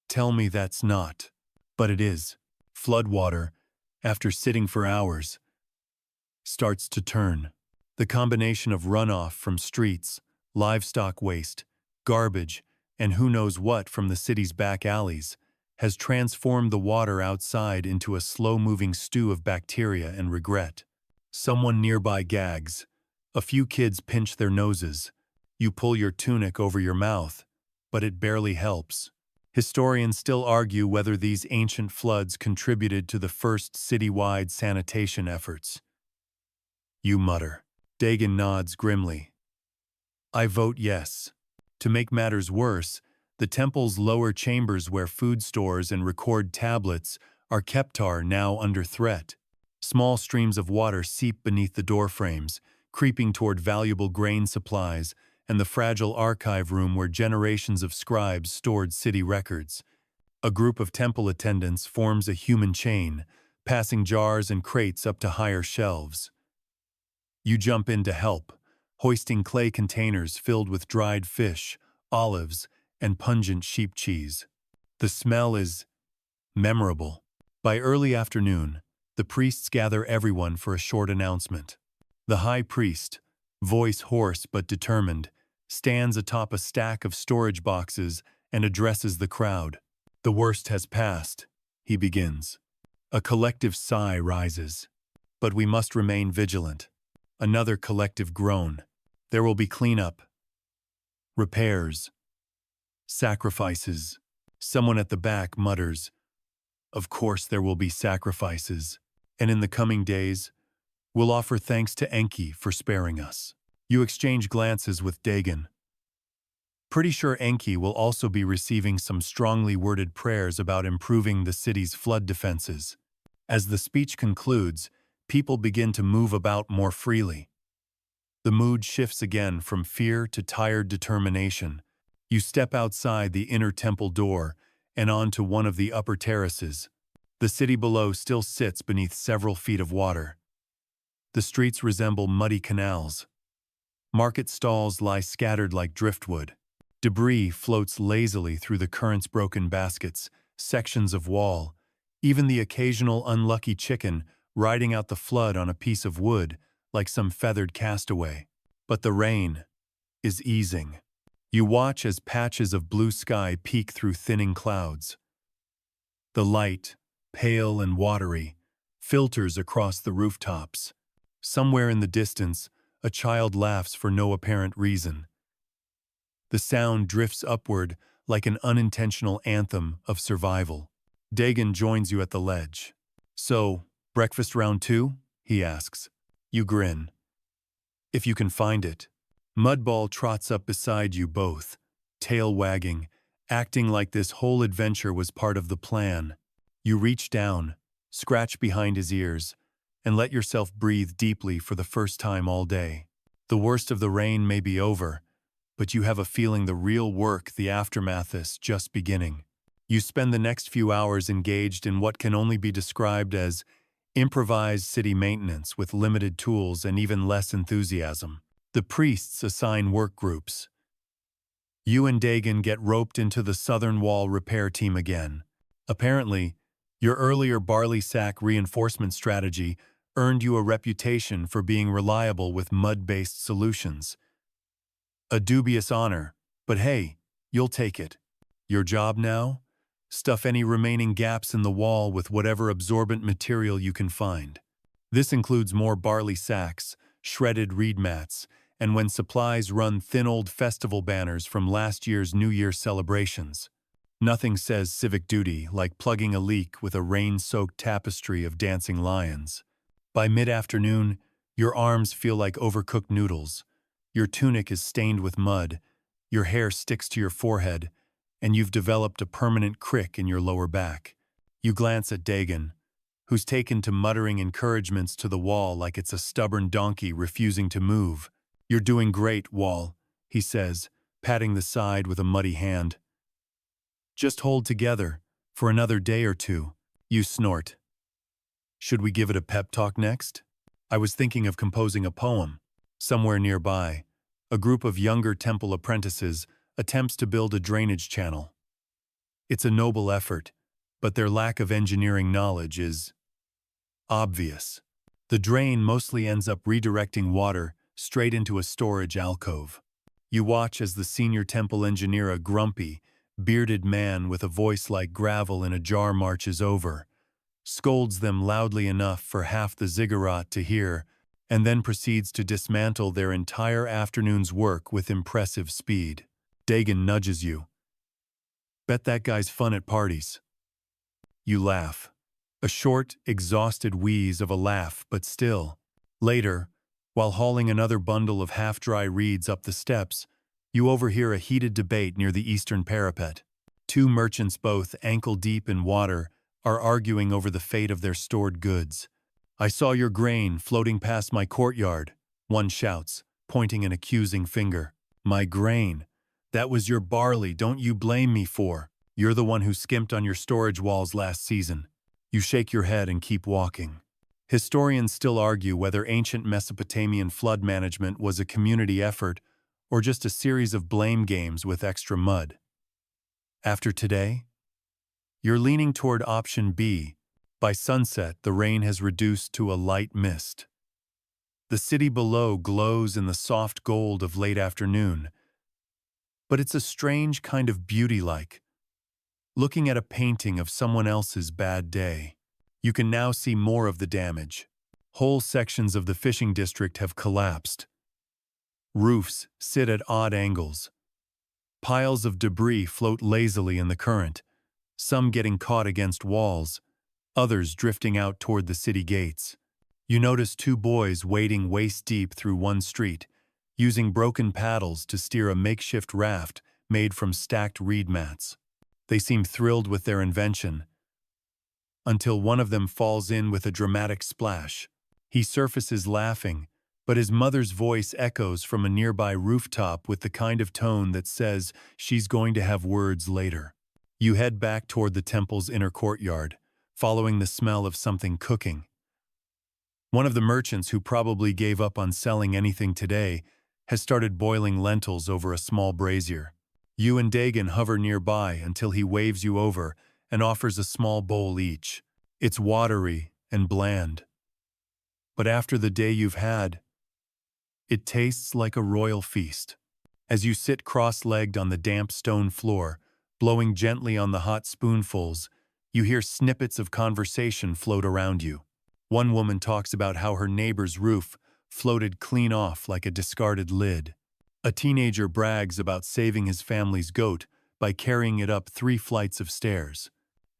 Tell me that's not. But it is. Floodwater, after sitting for hours, starts to turn. The combination of runoff from streets, livestock waste, garbage, and who knows what from the city's back alleys has transformed the water outside into a slow-moving stew of bacteria and regret. Someone nearby gags. A few kids pinch their noses. You pull your tunic over your mouth, but it barely helps. Historians still argue whether these ancient floods contributed to the first citywide sanitation efforts. You mutter. Dagon nods grimly. I vote yes. To make matters worse, the temple's lower chambers where food stores and record tablets are kept are now under threat. Small streams of water seep beneath the doorframes, creeping toward valuable grain supplies and the fragile archive room where generations of scribes stored city records. A group of temple attendants forms a human chain, passing jars and crates up to higher shelves. You jump in to help, hoisting clay containers filled with dried fish, olives, and pungent sheep cheese. The smell is memorable. By early afternoon, the priests gather everyone for a short announcement. The high priest, voice hoarse but determined, stands atop a stack of storage boxes and addresses the crowd. "The worst has passed," he begins. A collective sigh rises. "But we must remain vigilant." Another collective groan. "There will be cleanup, repairs, sacrifices." Someone at the back mutters, "Of course there will be sacrifices. And in the coming days, we'll offer thanks to Enki for sparing us." You exchange glances with Dagon. Pretty sure Enki will also be receiving some strongly worded prayers about improving the city's flood defenses. As the speech concludes, people begin to move about more freely. The mood shifts again from fear to tired determination. You step outside the inner temple door and onto one of the upper terraces. The city below still sits beneath several feet of water. The streets resemble muddy canals. Market stalls lie scattered like driftwood. Debris floats lazily through the current's broken baskets, sections of wall, even the occasional unlucky chicken riding out the flood on a piece of wood like some feathered castaway. But the rain is easing. You watch as patches of blue sky peek through thinning clouds. The light, pale and watery, filters across the rooftops. Somewhere in the distance, a child laughs for no apparent reason. The sound drifts upward like an unintentional anthem of survival. Dagon joins you at the ledge. "So, breakfast round two?" he asks. You grin. "If you can find it." Mudball trots up beside you both, tail wagging, acting like this whole adventure was part of the plan. You reach down, scratch behind his ears, and let yourself breathe deeply for the first time all day. The worst of the rain may be over, but you have a feeling the real work, the aftermath, is just beginning. You spend the next few hours engaged in what can only be described as improvised city maintenance with limited tools and even less enthusiasm. The priests assign work groups. You and Dagon get roped into the southern wall repair team again. Apparently, your earlier barley sack reinforcement strategy earned you a reputation for being reliable with mud-based solutions. A dubious honor, but hey, you'll take it. Your job now? Stuff any remaining gaps in the wall with whatever absorbent material you can find. This includes more barley sacks, shredded reed mats, and when supplies run, thin old festival banners from last year's New Year celebrations. Nothing says civic duty like plugging a leak with a rain-soaked tapestry of dancing lions. By mid-afternoon, your arms feel like overcooked noodles. Your tunic is stained with mud, your hair sticks to your forehead, and you've developed a permanent crick in your lower back. You glance at Dagon, who's taken to muttering encouragements to the wall like it's a stubborn donkey refusing to move. "You're doing great, Wall," he says, patting the side with a muddy hand. "Just hold together for another day or two." You snort. "Should we give it a pep talk next?" "I was thinking of composing a poem." Somewhere nearby, a group of younger temple apprentices attempts to build a drainage channel. It's a noble effort, but their lack of engineering knowledge is obvious. The drain mostly ends up redirecting water straight into a storage alcove. You watch as the senior temple engineer, a grumpy, bearded man with a voice like gravel in a jar, marches over, scolds them loudly enough for half the ziggurat to hear, and then proceeds to dismantle their entire afternoon's work with impressive speed. Dagon nudges you. "Bet that guy's fun at parties." You laugh. A short, exhausted wheeze of a laugh, but still. Later, while hauling another bundle of half-dry reeds up the steps, you overhear a heated debate near the eastern parapet. Two merchants, both ankle-deep in water, are arguing over the fate of their stored goods. I saw your grain floating past my courtyard, one shouts, pointing an accusing finger. My grain. That was your barley, don't you blame me for. You're the one who skimped on your storage walls last season. You shake your head and keep walking. Historians still argue whether ancient Mesopotamian flood management was a community effort or just a series of blame games with extra mud. After today, you're leaning toward option B. By sunset, the rain has reduced to a light mist. The city below glows in the soft gold of late afternoon, but it's a strange kind of beauty, like looking at a painting of someone else's bad day. You can now see more of the damage. Whole sections of the fishing district have collapsed. Roofs sit at odd angles. Piles of debris float lazily in the current, some getting caught against walls, others drifting out toward the city gates. You notice two boys wading waist-deep through one street, using broken paddles to steer a makeshift raft made from stacked reed mats. They seem thrilled with their invention, until one of them falls in with a dramatic splash. He surfaces laughing, but his mother's voice echoes from a nearby rooftop with the kind of tone that says she's going to have words later. You head back toward the temple's inner courtyard, following the smell of something cooking. One of the merchants, who probably gave up on selling anything today, has started boiling lentils over a small brazier. You and Dagon hover nearby until he waves you over and offers a small bowl each. It's watery and bland, but after the day you've had, it tastes like a royal feast. As you sit cross-legged on the damp stone floor, blowing gently on the hot spoonfuls, you hear snippets of conversation float around you. One woman talks about how her neighbor's roof floated clean off like a discarded lid. A teenager brags about saving his family's goat by carrying it up 3 flights of stairs.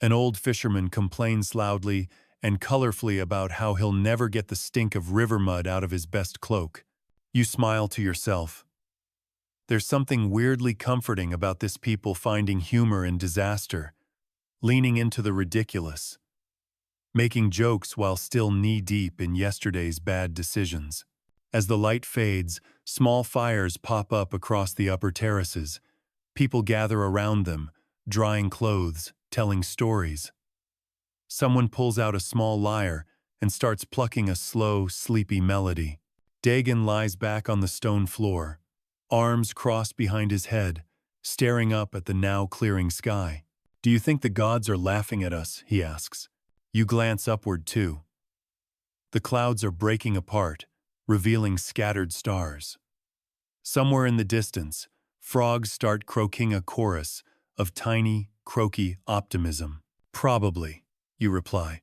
An old fisherman complains loudly and colorfully about how he'll never get the stink of river mud out of his best cloak. You smile to yourself. There's something weirdly comforting about this people finding humor in disaster, leaning into the ridiculous, making jokes while still knee-deep in yesterday's bad decisions. As the light fades, small fires pop up across the upper terraces. People gather around them, drying clothes, telling stories. Someone pulls out a small lyre and starts plucking a slow, sleepy melody. Dagon lies back on the stone floor, arms crossed behind his head, staring up at the now clearing sky. "Do you think the gods are laughing at us?" he asks. You glance upward too. The clouds are breaking apart, revealing scattered stars. Somewhere in the distance, frogs start croaking a chorus of tiny, croaky optimism. "Probably," you reply.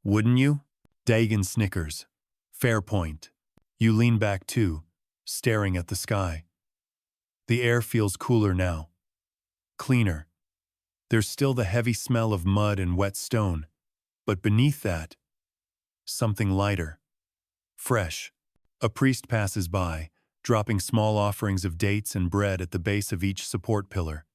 "Wouldn't you?" Dagon snickers. "Fair point." You lean back too, staring at the sky. The air feels cooler now. Cleaner. There's still the heavy smell of mud and wet stone, but beneath that, something lighter. Fresh. A priest passes by, dropping small offerings of dates and bread at the base of each support pillar.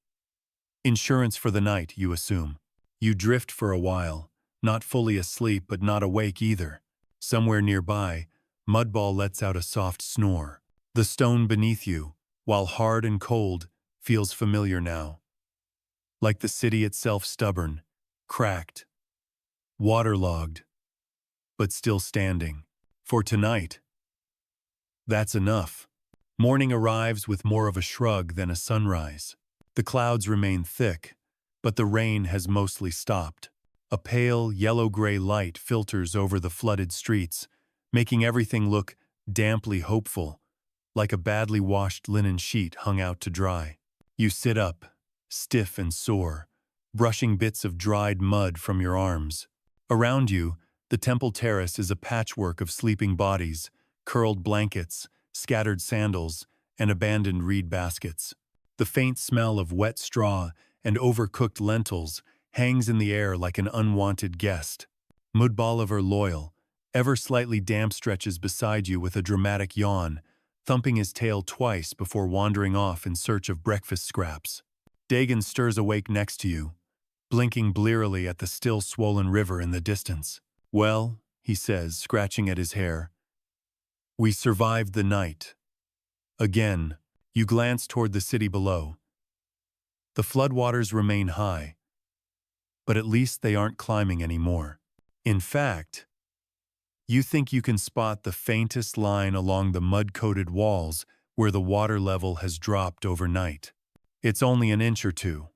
Insurance for the night, you assume. You drift for a while, not fully asleep but not awake either. Somewhere nearby, Mudball lets out a soft snore. The stone beneath you, while hard and cold, feels familiar now. Like the city itself, stubborn, cracked, waterlogged, but still standing. For tonight, that's enough. Morning arrives with more of a shrug than a sunrise. The clouds remain thick, but the rain has mostly stopped. A pale, yellow-gray light filters over the flooded streets, making everything look damply hopeful, like a badly washed linen sheet hung out to dry. You sit up, stiff and sore, brushing bits of dried mud from your arms. Around you, the temple terrace is a patchwork of sleeping bodies, curled blankets, scattered sandals, and abandoned reed baskets. The faint smell of wet straw and overcooked lentils hangs in the air like an unwanted guest. Mudboliver Loyal, ever slightly damp, stretches beside you with a dramatic yawn, thumping his tail twice before wandering off in search of breakfast scraps. Dagon stirs awake next to you, blinking blearily at the still swollen river in the distance. "Well," he says, scratching at his hair. We survived the night. Again, you glance toward the city below. The floodwaters remain high, but at least they aren't climbing anymore. In fact, you think you can spot the faintest line along the mud-coated walls where the water level has dropped overnight. It's only an inch or two,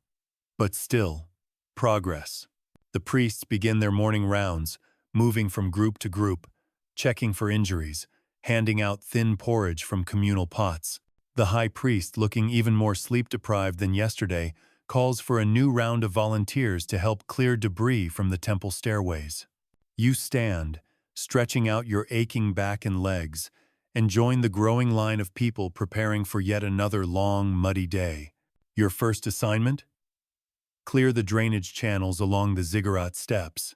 but still, progress. The priests begin their morning rounds, moving from group to group, checking for injuries, handing out thin porridge from communal pots. The high priest, looking even more sleep-deprived than yesterday, calls for a new round of volunteers to help clear debris from the temple stairways. You stand, stretching out your aching back and legs, and join the growing line of people preparing for yet another long, muddy day. Your first assignment? Clear the drainage channels along the ziggurat steps.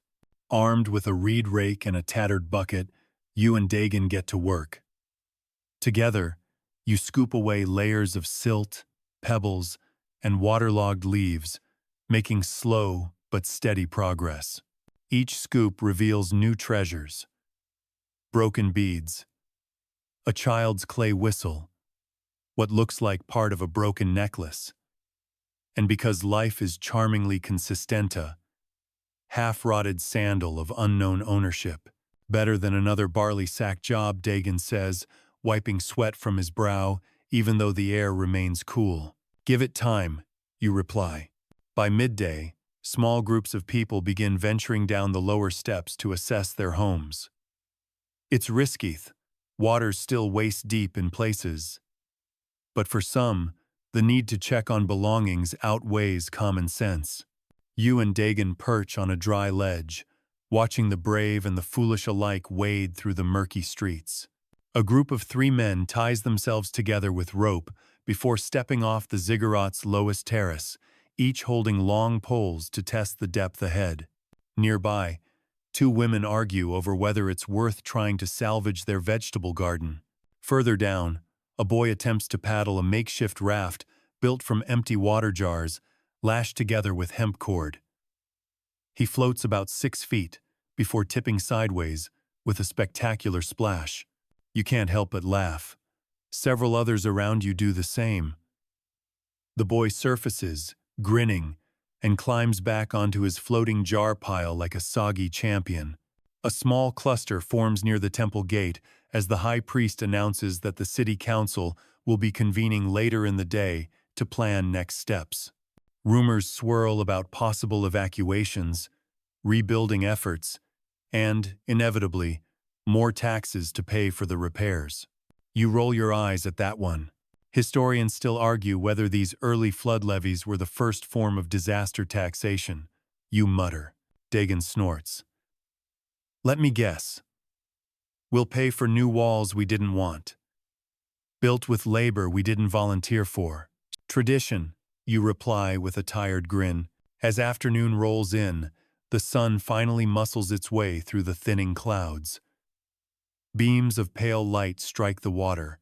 Armed with a reed rake and a tattered bucket, you and Dagon get to work. Together, you scoop away layers of silt, pebbles, and waterlogged leaves, making slow but steady progress. Each scoop reveals new treasures. Broken beads, a child's clay whistle, what looks like part of a broken necklace. And because life is charmingly consistenta, half-rotted sandal of unknown ownership. Better than another barley sack job, Dagon says, wiping sweat from his brow, even though the air remains cool. Give it time, you reply. By midday, small groups of people begin venturing down the lower steps to assess their homes. It's risky, water's still waist-deep in places. But for some, the need to check on belongings outweighs common sense. You and Dagon perch on a dry ledge, watching the brave and the foolish alike wade through the murky streets. A group of 3 men ties themselves together with rope before stepping off the ziggurat's lowest terrace, each holding long poles to test the depth ahead. Nearby, 2 women argue over whether it's worth trying to salvage their vegetable garden. Further down, a boy attempts to paddle a makeshift raft built from empty water jars, lashed together with hemp cord. He floats about 6 feet before tipping sideways with a spectacular splash. You can't help but laugh. Several others around you do the same. The boy surfaces, grinning, and climbs back onto his floating jar pile like a soggy champion. A small cluster forms near the temple gate as the high priest announces that the city council will be convening later in the day to plan next steps. Rumors swirl about possible evacuations, rebuilding efforts, and, inevitably, more taxes to pay for the repairs. You roll your eyes at that one. Historians still argue whether these early flood levies were the first form of disaster taxation. You mutter. Dagon snorts. Let me guess. We'll pay for new walls we didn't want. Built with labor we didn't volunteer for. Tradition, you reply with a tired grin. As afternoon rolls in, the sun finally muscles its way through the thinning clouds. Beams of pale light strike the water,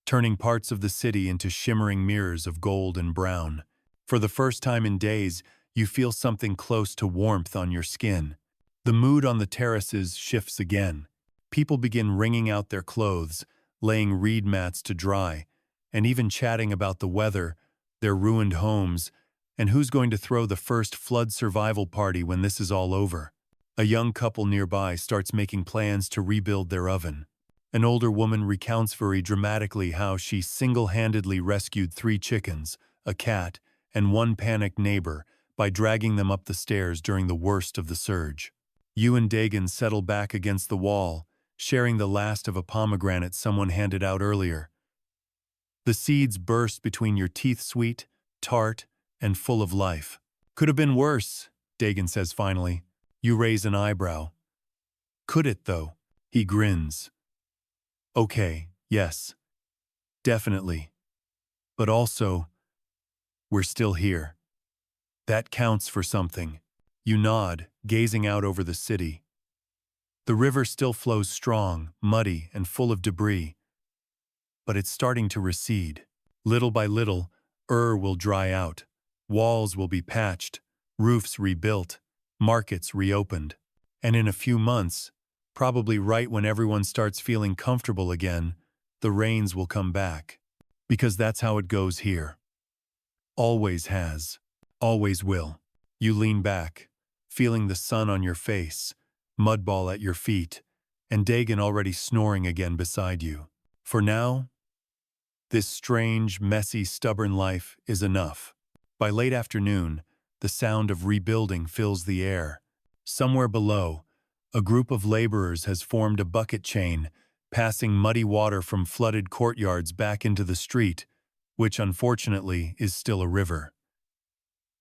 turning parts of the city into shimmering mirrors of gold and brown. For the first time in days, you feel something close to warmth on your skin. The mood on the terraces shifts again. People begin wringing out their clothes, laying reed mats to dry, and even chatting about the weather, their ruined homes, and who's going to throw the first flood survival party when this is all over. A young couple nearby starts making plans to rebuild their oven. An older woman recounts very dramatically how she single-handedly rescued 3 chickens, a cat, and 1 panicked neighbor by dragging them up the stairs during the worst of the surge. You and Dagon settle back against the wall, sharing the last of a pomegranate someone handed out earlier. The seeds burst between your teeth, sweet, tart, and full of life. Could have been worse, Dagon says finally. You raise an eyebrow. Could it, though? He grins. Okay, yes. Definitely. But also, we're still here. That counts for something. You nod, gazing out over the city. The river still flows strong, muddy, and full of debris. But it's starting to recede. Little by little, will dry out. Walls will be patched, roofs rebuilt, markets reopened. And in a few months, Probably right when everyone starts feeling comfortable again, the rains will come back. Because that's how it goes here. Always has. Always will. You lean back, feeling the sun on your face, Mudball at your feet, and Dagon already snoring again beside you. For now, this strange, messy, stubborn life is enough. By late afternoon, the sound of rebuilding fills the air. Somewhere below, a group of laborers has formed a bucket chain, passing muddy water from flooded courtyards back into the street, which unfortunately is still a river.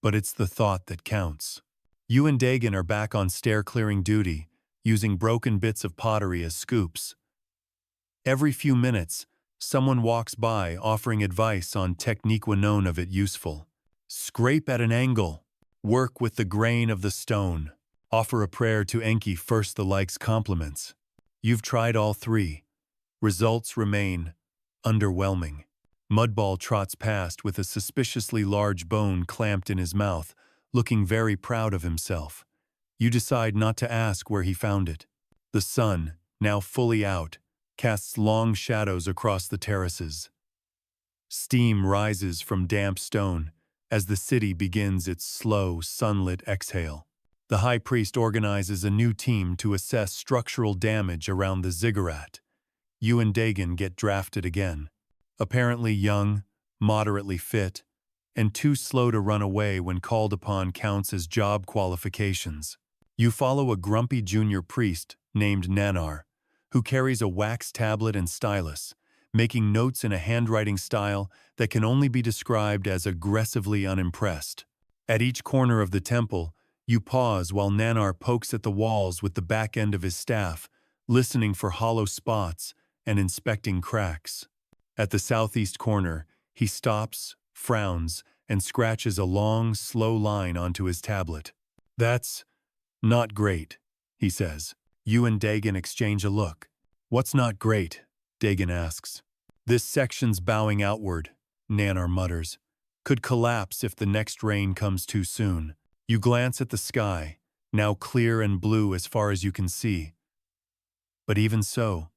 But it's the thought that counts. You and Dagon are back on stair-clearing duty, using broken bits of pottery as scoops. Every few minutes, someone walks by offering advice on technique when known of it useful. Scrape at an angle. Work with the grain of the stone. Offer a prayer to Enki first the likes compliments. You've tried all three. Results remain underwhelming. Mudball trots past with a suspiciously large bone clamped in his mouth, looking very proud of himself. You decide not to ask where he found it. The sun, now fully out, casts long shadows across the terraces. Steam rises from damp stone as the city begins its slow, sunlit exhale. The high priest organizes a new team to assess structural damage around the ziggurat. You and Dagon get drafted again. Apparently young, moderately fit, and too slow to run away when called upon counts as job qualifications. You follow a grumpy junior priest named Nanar, who carries a wax tablet and stylus, making notes in a handwriting style that can only be described as aggressively unimpressed. At each corner of the temple, you pause while Nanar pokes at the walls with the back end of his staff, listening for hollow spots and inspecting cracks. At the southeast corner, he stops, frowns, and scratches a long, slow line onto his tablet. "That's not great," he says. You and Dagon exchange a look. "What's not great?" Dagon asks. "This section's bowing outward," Nanar mutters. "Could collapse if the next rain comes too soon." You glance at the sky, now clear and blue as far as you can see. But even so,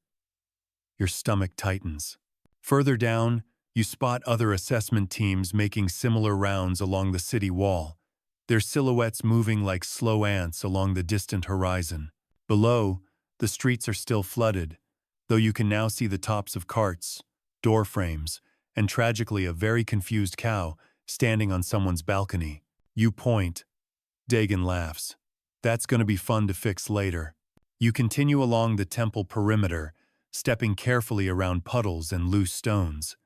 your stomach tightens. Further down, you spot other assessment teams making similar rounds along the city wall, their silhouettes moving like slow ants along the distant horizon. Below, the streets are still flooded, though you can now see the tops of carts, door frames, and tragically a very confused cow standing on someone's balcony. You point. Dagon laughs. "That's going to be fun to fix later." You continue along the temple perimeter, stepping carefully around puddles and loose stones.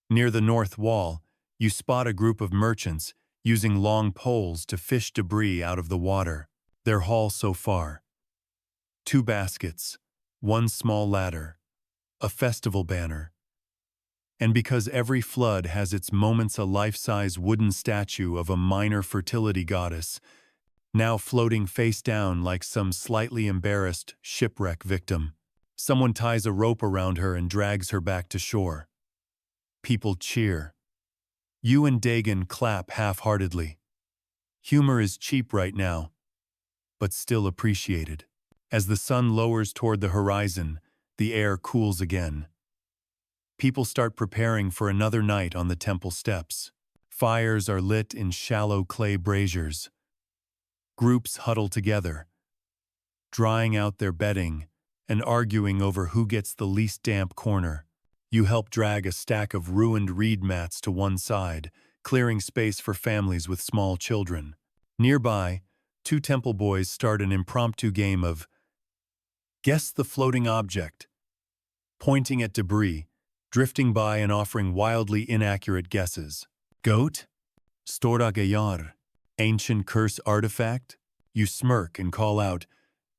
Near the north wall, you spot a group of merchants using long poles to fish debris out of the water. Their haul so far: 2 baskets, 1 small ladder, a festival banner. And because every flood has its moments, a life-size wooden statue of a minor fertility goddess, now floating face down like some slightly embarrassed shipwreck victim. Someone ties a rope around her and drags her back to shore. People cheer. You and Dagon clap half-heartedly. Humor is cheap right now, but still appreciated. As the sun lowers toward the horizon, the air cools again. People start preparing for another night on the temple steps. Fires are lit in shallow clay braziers. Groups huddle together, drying out their bedding and arguing over who gets the least damp corner. You help drag a stack of ruined reed mats to one side, clearing space for families with small children. Nearby, 2 temple boys start an impromptu game of Guess the Floating Object, pointing at debris, drifting by and offering wildly inaccurate guesses. Goat? Stora Gayar? Ancient curse artifact? You smirk and call out,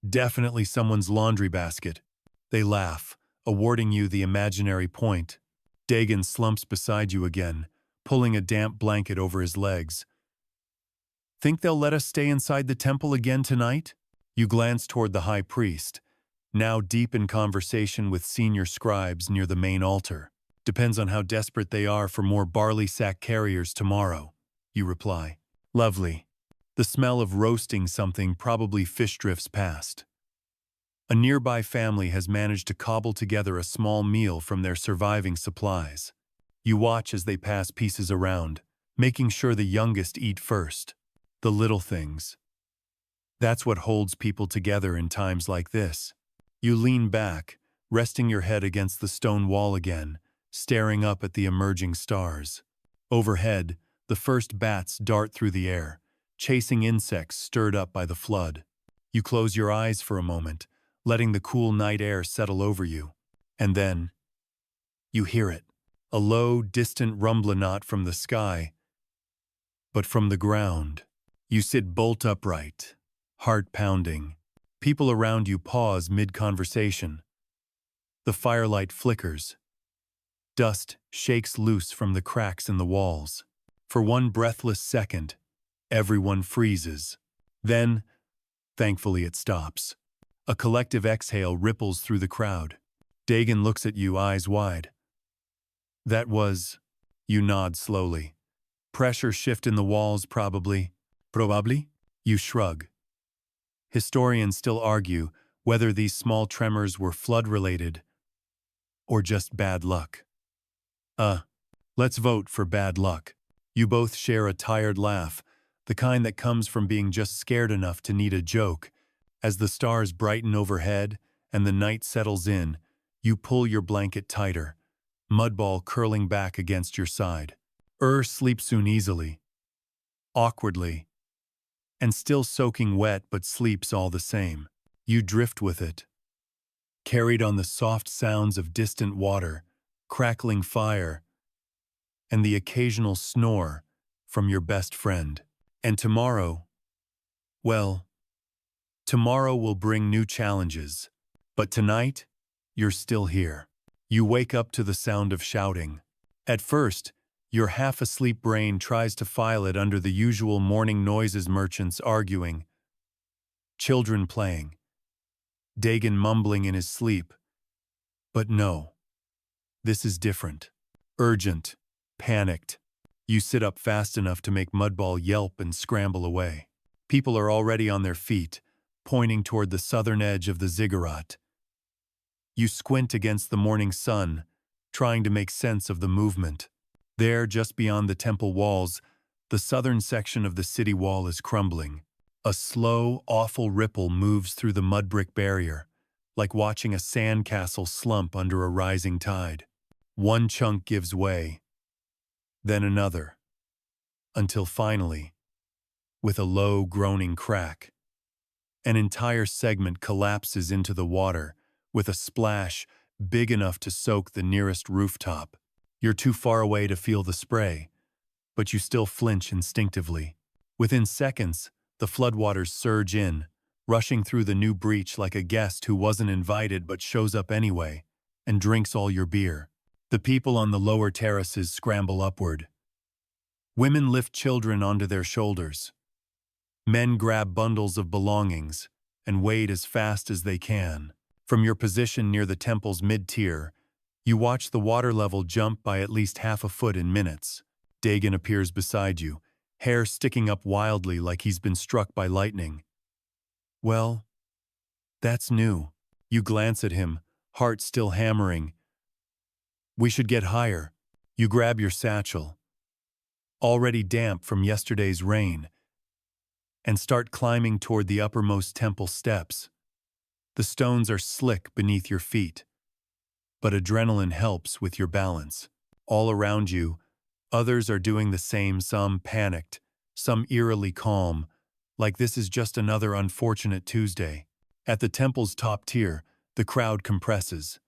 "Definitely someone's laundry basket." They laugh, awarding you the imaginary point. Dagon slumps beside you again, pulling a damp blanket over his legs. "Think they'll let us stay inside the temple again tonight?" You glance toward the high priest, now deep in conversation with senior scribes near the main altar. "Depends on how desperate they are for more barley sack carriers tomorrow," you reply. Lovely. The smell of roasting something, probably fish, drifts past. A nearby family has managed to cobble together a small meal from their surviving supplies. You watch as they pass pieces around, making sure the youngest eat first. The little things. That's what holds people together in times like this. You lean back, resting your head against the stone wall again, staring up at the emerging stars. Overhead, the first bats dart through the air, chasing insects stirred up by the flood. You close your eyes for a moment, letting the cool night air settle over you. And then, you hear it. A low, distant rumble not from the sky, but from the ground. You sit bolt upright, heart pounding. People around you pause mid-conversation. The firelight flickers. Dust shakes loose from the cracks in the walls. For one breathless second, everyone freezes. Then, thankfully it stops. A collective exhale ripples through the crowd. Dagon looks at you, eyes wide. That was, you nod slowly. Pressure shift in the walls, probably. Probably? You shrug. Historians still argue whether these small tremors were flood-related or just bad luck. Let's vote for bad luck. You both share a tired laugh, the kind that comes from being just scared enough to need a joke. As the stars brighten overhead and the night settles in, you pull your blanket tighter, mudball curling back against your side. Sleeps soon easily, awkwardly, and still soaking wet but sleeps all the same. You drift with it, carried on the soft sounds of distant water, crackling fire, and the occasional snore from your best friend. And tomorrow, well, tomorrow will bring new challenges, but tonight, you're still here. You wake up to the sound of shouting. At first, your half-asleep brain tries to file it under the usual morning noises: merchants arguing, children playing, Dagon mumbling in his sleep. But no, this is different. Urgent, panicked. You sit up fast enough to make Mudball yelp and scramble away. People are already on their feet, pointing toward the southern edge of the ziggurat. You squint against the morning sun, trying to make sense of the movement. There, just beyond the temple walls, the southern section of the city wall is crumbling. A slow, awful ripple moves through the mud brick barrier, like watching a sandcastle slump under a rising tide. One chunk gives way, then another, until finally, with a low, groaning crack, an entire segment collapses into the water, with a splash big enough to soak the nearest rooftop. You're too far away to feel the spray, but you still flinch instinctively. Within seconds, the floodwaters surge in, rushing through the new breach like a guest who wasn't invited but shows up anyway, and drinks all your beer. The people on the lower terraces scramble upward. Women lift children onto their shoulders. Men grab bundles of belongings and wade as fast as they can. From your position near the temple's mid-tier, you watch the water level jump by at least half a foot in minutes. Dagon appears beside you, hair sticking up wildly like he's been struck by lightning. Well, that's new. You glance at him, heart still hammering. We should get higher. You grab your satchel, already damp from yesterday's rain, and start climbing toward the uppermost temple steps. The stones are slick beneath your feet, but adrenaline helps with your balance. All around you, others are doing the same, some panicked, some eerily calm, like this is just another unfortunate Tuesday. At the temple's top tier, the crowd compresses.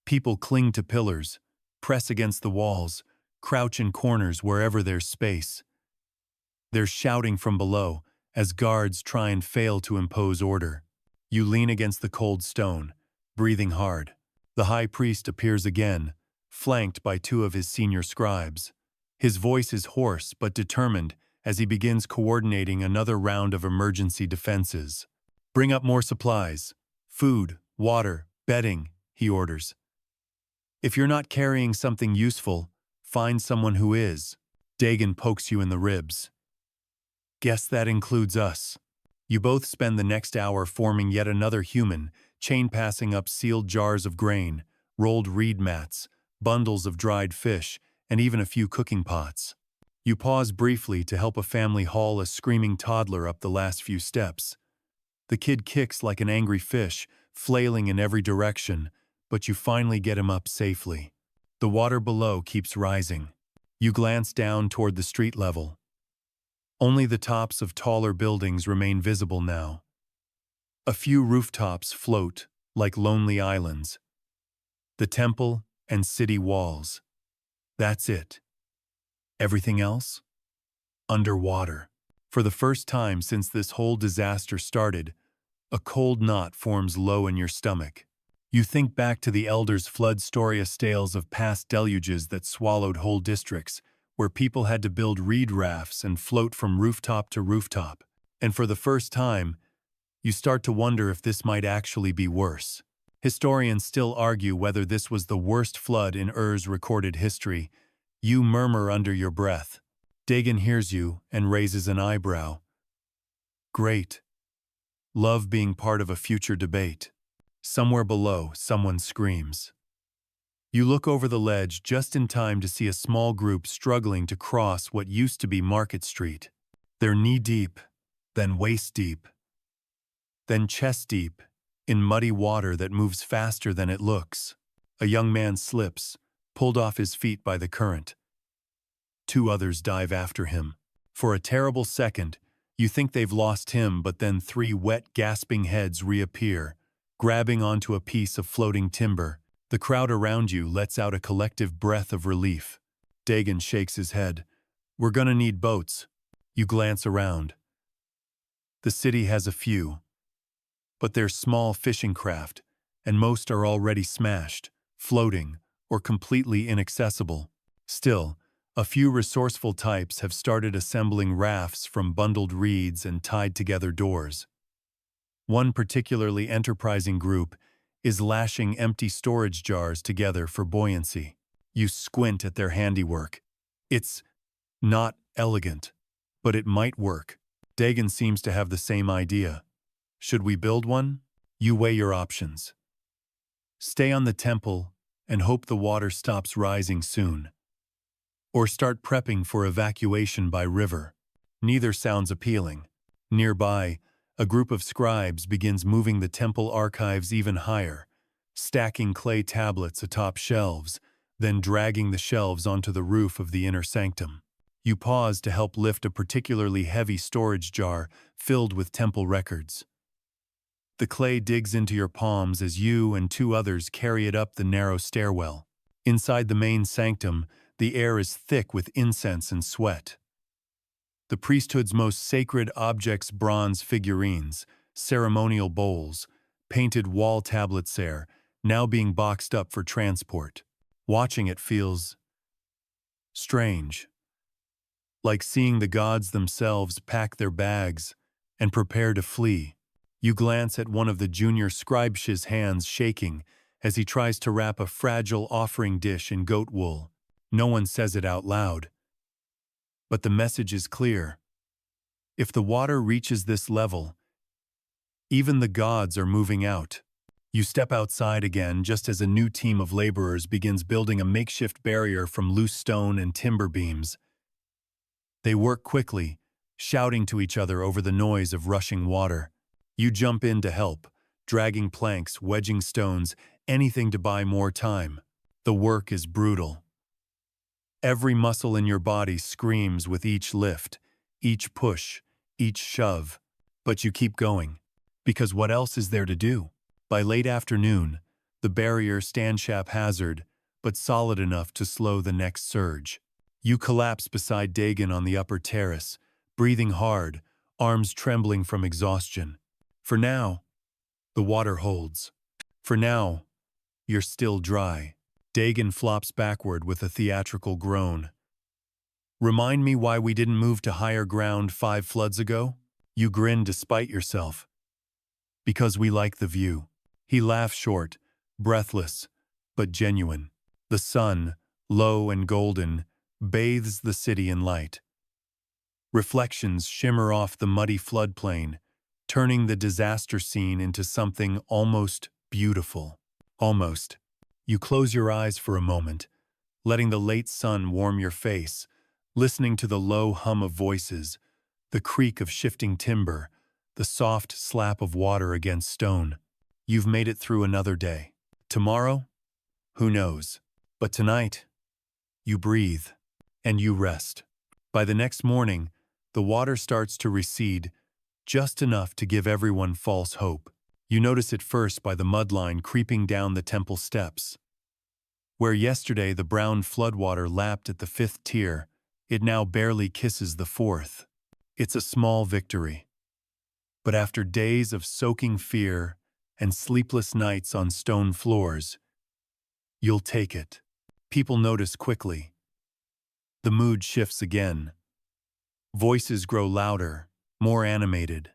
People cling to pillars, press against the walls, crouch in corners wherever there's space. They're shouting from below as guards try and fail to impose order. You lean against the cold stone, breathing hard. The high priest appears again, flanked by two of his senior scribes. His voice is hoarse but determined as he begins coordinating another round of emergency defenses. Bring up more supplies. Food, water, bedding, he orders. If you're not carrying something useful, find someone who is. Dagon pokes you in the ribs. Guess that includes us. You both spend the next hour forming yet another human, chain passing up sealed jars of grain, rolled reed mats, bundles of dried fish, and even a few cooking pots. You pause briefly to help a family haul a screaming toddler up the last few steps. The kid kicks like an angry fish, flailing in every direction, but you finally get him up safely. The water below keeps rising. You glance down toward the street level. Only the tops of taller buildings remain visible now. A few rooftops float like lonely islands. The temple and city walls. That's it. Everything else? Underwater. For the first time since this whole disaster started, a cold knot forms low in your stomach. You think back to the elders' flood story tales of past deluges that swallowed whole districts, where people had to build reed rafts and float from rooftop to rooftop. And for the first time, you start to wonder if this might actually be worse. Historians still argue whether this was the worst flood in Ur's recorded history. You murmur under your breath. Dagon hears you and raises an eyebrow. Great. Love being part of a future debate. Somewhere below, someone screams. You look over the ledge just in time to see a small group struggling to cross what used to be Market Street. They're knee-deep, then waist-deep, then chest-deep, in muddy water that moves faster than it looks. A young man slips, pulled off his feet by the current. Two others dive after him. For a terrible second, you think they've lost him, but then three wet, gasping heads reappear, grabbing onto a piece of floating timber. The crowd around you lets out a collective breath of relief. Dagon shakes his head. We're gonna need boats. You glance around. The city has a few, but they're small fishing craft, and most are already smashed, floating, or completely inaccessible. Still, a few resourceful types have started assembling rafts from bundled reeds and tied-together doors. One particularly enterprising group is lashing empty storage jars together for buoyancy. You squint at their handiwork. It's not elegant, but it might work. Dagon seems to have the same idea. Should we build one? You weigh your options. Stay on the temple and hope the water stops rising soon. Or start prepping for evacuation by river. Neither sounds appealing. Nearby, a group of scribes begins moving the temple archives even higher, stacking clay tablets atop shelves, then dragging the shelves onto the roof of the inner sanctum. You pause to help lift a particularly heavy storage jar filled with temple records. The clay digs into your palms as you and two others carry it up the narrow stairwell. Inside the main sanctum, the air is thick with incense and sweat. The priesthood's most sacred objects, bronze figurines, ceremonial bowls, painted wall tablets are now being boxed up for transport. Watching it feels strange, like seeing the gods themselves pack their bags and prepare to flee. You glance at one of the junior scribes' hands shaking as he tries to wrap a fragile offering dish in goat wool. No one says it out loud, but the message is clear. If the water reaches this level, even the gods are moving out. You step outside again just as a new team of laborers begins building a makeshift barrier from loose stone and timber beams. They work quickly, shouting to each other over the noise of rushing water. You jump in to help, dragging planks, wedging stones, anything to buy more time. The work is brutal. Every muscle in your body screams with each lift, each push, each shove. But you keep going, because what else is there to do? By late afternoon, the barrier stands haphazard, but solid enough to slow the next surge. You collapse beside Dagon on the upper terrace, breathing hard, arms trembling from exhaustion. For now, the water holds. For now, you're still dry. Dagon flops backward with a theatrical groan. Remind me why we didn't move to higher ground 5 floods ago? You grin despite yourself. Because we like the view. He laughs short, breathless, but genuine. The sun, low and golden, bathes the city in light. Reflections shimmer off the muddy floodplain, turning the disaster scene into something almost beautiful. Almost. You close your eyes for a moment, letting the late sun warm your face, listening to the low hum of voices, the creak of shifting timber, the soft slap of water against stone. You've made it through another day. Tomorrow? Who knows? But tonight, you breathe and you rest. By the next morning, the water starts to recede, just enough to give everyone false hope. You notice it first by the mudline creeping down the temple steps. Where yesterday the brown floodwater lapped at the fifth tier, it now barely kisses the fourth. It's a small victory. But after days of soaking fear and sleepless nights on stone floors, you'll take it. People notice quickly. The mood shifts again. Voices grow louder, more animated.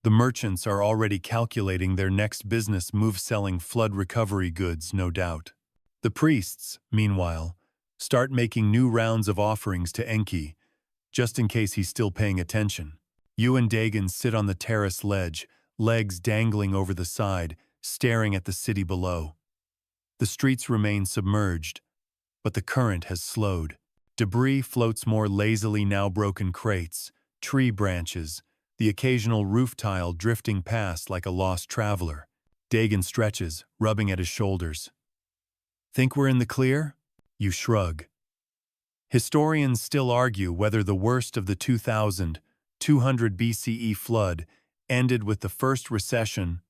The merchants are already calculating their next business move, selling flood recovery goods, no doubt. The priests, meanwhile, start making new rounds of offerings to Enki, just in case he's still paying attention. You and Dagon sit on the terrace ledge, legs dangling over the side, staring at the city below. The streets remain submerged, but the current has slowed. Debris floats more lazily, now broken crates, tree branches, the occasional roof tile drifting past like a lost traveler. Dagon stretches, rubbing at his shoulders. Think we're in the clear? You shrug. Historians still argue whether the worst of the 2200 BCE flood ended with the first recession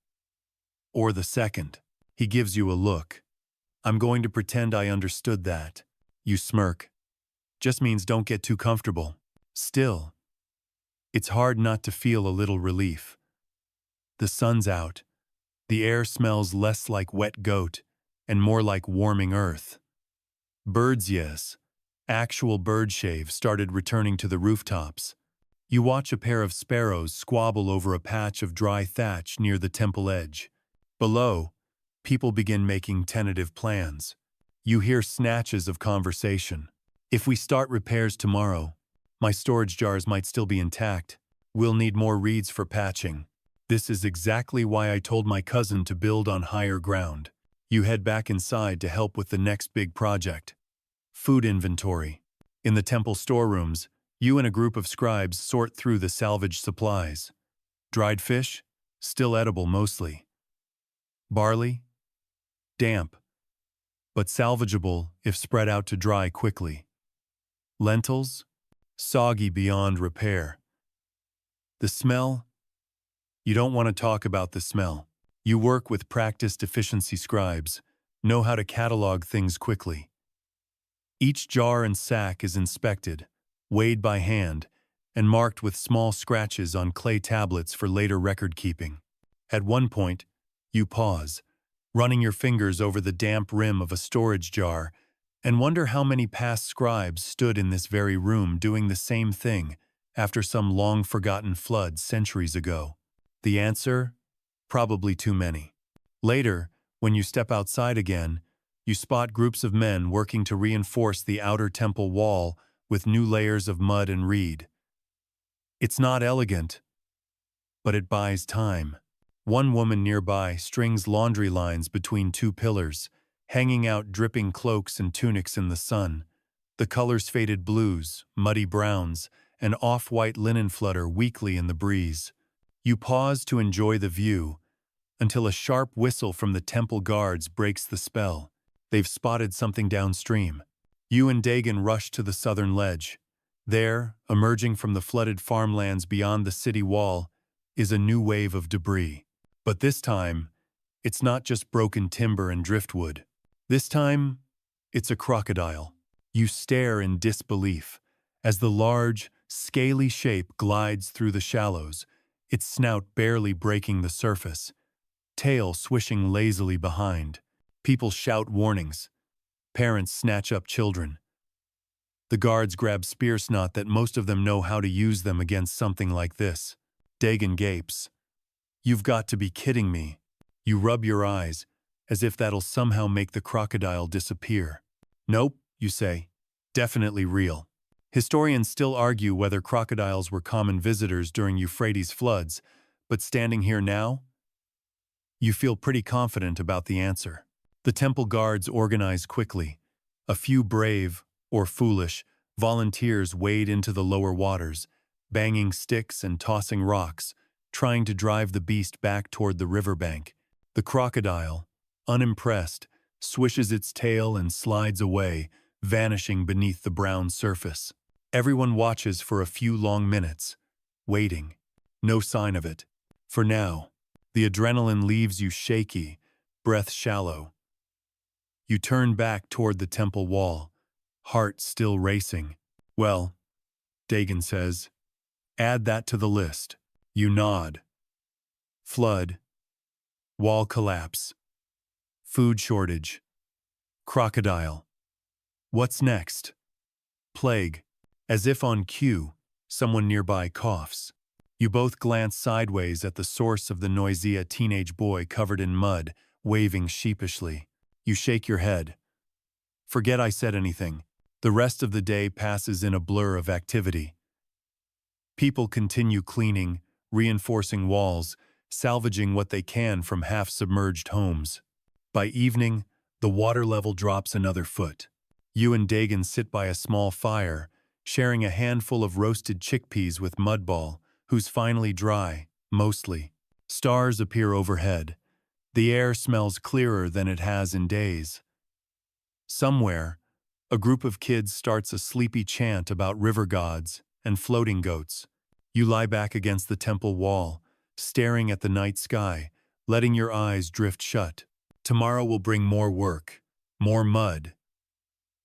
or the second. He gives you a look. I'm going to pretend I understood that. You smirk. Just means don't get too comfortable. Still, it's hard not to feel a little relief. The sun's out. The air smells less like wet goat and more like warming earth. Birds, yes, actual bird shave started returning to the rooftops. You watch a pair of sparrows squabble over a patch of dry thatch near the temple edge. Below, people begin making tentative plans. You hear snatches of conversation. If we start repairs tomorrow, my storage jars might still be intact. We'll need more reeds for patching. This is exactly why I told my cousin to build on higher ground. You head back inside to help with the next big project. Food inventory. In the temple storerooms, you and a group of scribes sort through the salvaged supplies. Dried fish? Still edible mostly. Barley? Damp, but salvageable if spread out to dry quickly. Lentils? Soggy beyond repair. The smell? You don't want to talk about the smell. You work with practiced efficiency scribes, know how to catalog things quickly. Each jar and sack is inspected, weighed by hand, and marked with small scratches on clay tablets for later record keeping. At one point, you pause, running your fingers over the damp rim of a storage jar, and wonder how many past scribes stood in this very room doing the same thing after some long-forgotten flood centuries ago. The answer? Probably too many. Later, when you step outside again, you spot groups of men working to reinforce the outer temple wall with new layers of mud and reed. It's not elegant, but it buys time. One woman nearby strings laundry lines between two pillars, hanging out dripping cloaks and tunics in the sun. The colors faded blues, muddy browns, and off-white linen flutter weakly in the breeze. You pause to enjoy the view, until a sharp whistle from the temple guards breaks the spell. They've spotted something downstream. You and Dagon rush to the southern ledge. There, emerging from the flooded farmlands beyond the city wall, is a new wave of debris. But this time, it's not just broken timber and driftwood. This time, it's a crocodile. You stare in disbelief as the large, scaly shape glides through the shallows, its snout barely breaking the surface, tail swishing lazily behind. People shout warnings. Parents snatch up children. The guards grab spear snot that most of them know how to use them against something like this. Dagon gapes. You've got to be kidding me. You rub your eyes, as if that'll somehow make the crocodile disappear. Nope, you say. Definitely real. Historians still argue whether crocodiles were common visitors during Euphrates floods, But standing here now, you feel pretty confident about the answer. The temple guards organize quickly. A few brave, or foolish, volunteers wade into the lower waters, banging sticks and tossing rocks, trying to drive the beast back toward the riverbank. The crocodile, unimpressed, swishes its tail and slides away, vanishing beneath the brown surface. Everyone watches for a few long minutes, waiting. No sign of it. For now, the adrenaline leaves you shaky, breath shallow. You turn back toward the temple wall, heart still racing. Well, Dagon says, add that to the list. You nod. Flood. Wall collapse. Food shortage. Crocodile. What's next? Plague. As if on cue, someone nearby coughs. You both glance sideways at the source of the noisy, a teenage boy covered in mud, waving sheepishly. You shake your head. Forget I said anything. The rest of the day passes in a blur of activity. People continue cleaning, reinforcing walls, salvaging what they can from half-submerged homes. By evening, the water level drops another foot. You and Dagon sit by a small fire, sharing a handful of roasted chickpeas with Mudball, who's finally dry, mostly. Stars appear overhead. The air smells clearer than it has in days. Somewhere, a group of kids starts a sleepy chant about river gods and floating goats. You lie back against the temple wall, staring at the night sky, letting your eyes drift shut. Tomorrow will bring more work, more mud,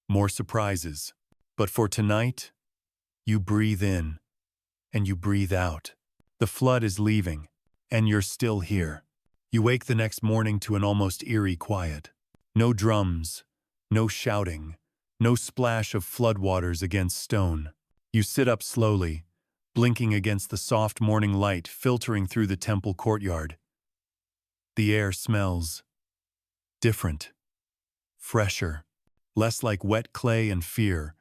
more surprises. But for tonight, you breathe in and you breathe out. The flood is leaving, and you're still here. You wake the next morning to an almost eerie quiet. No drums, no shouting, no splash of floodwaters against stone. You sit up slowly, blinking against the soft morning light filtering through the temple courtyard. The air smells different, fresher, less like wet clay and fear,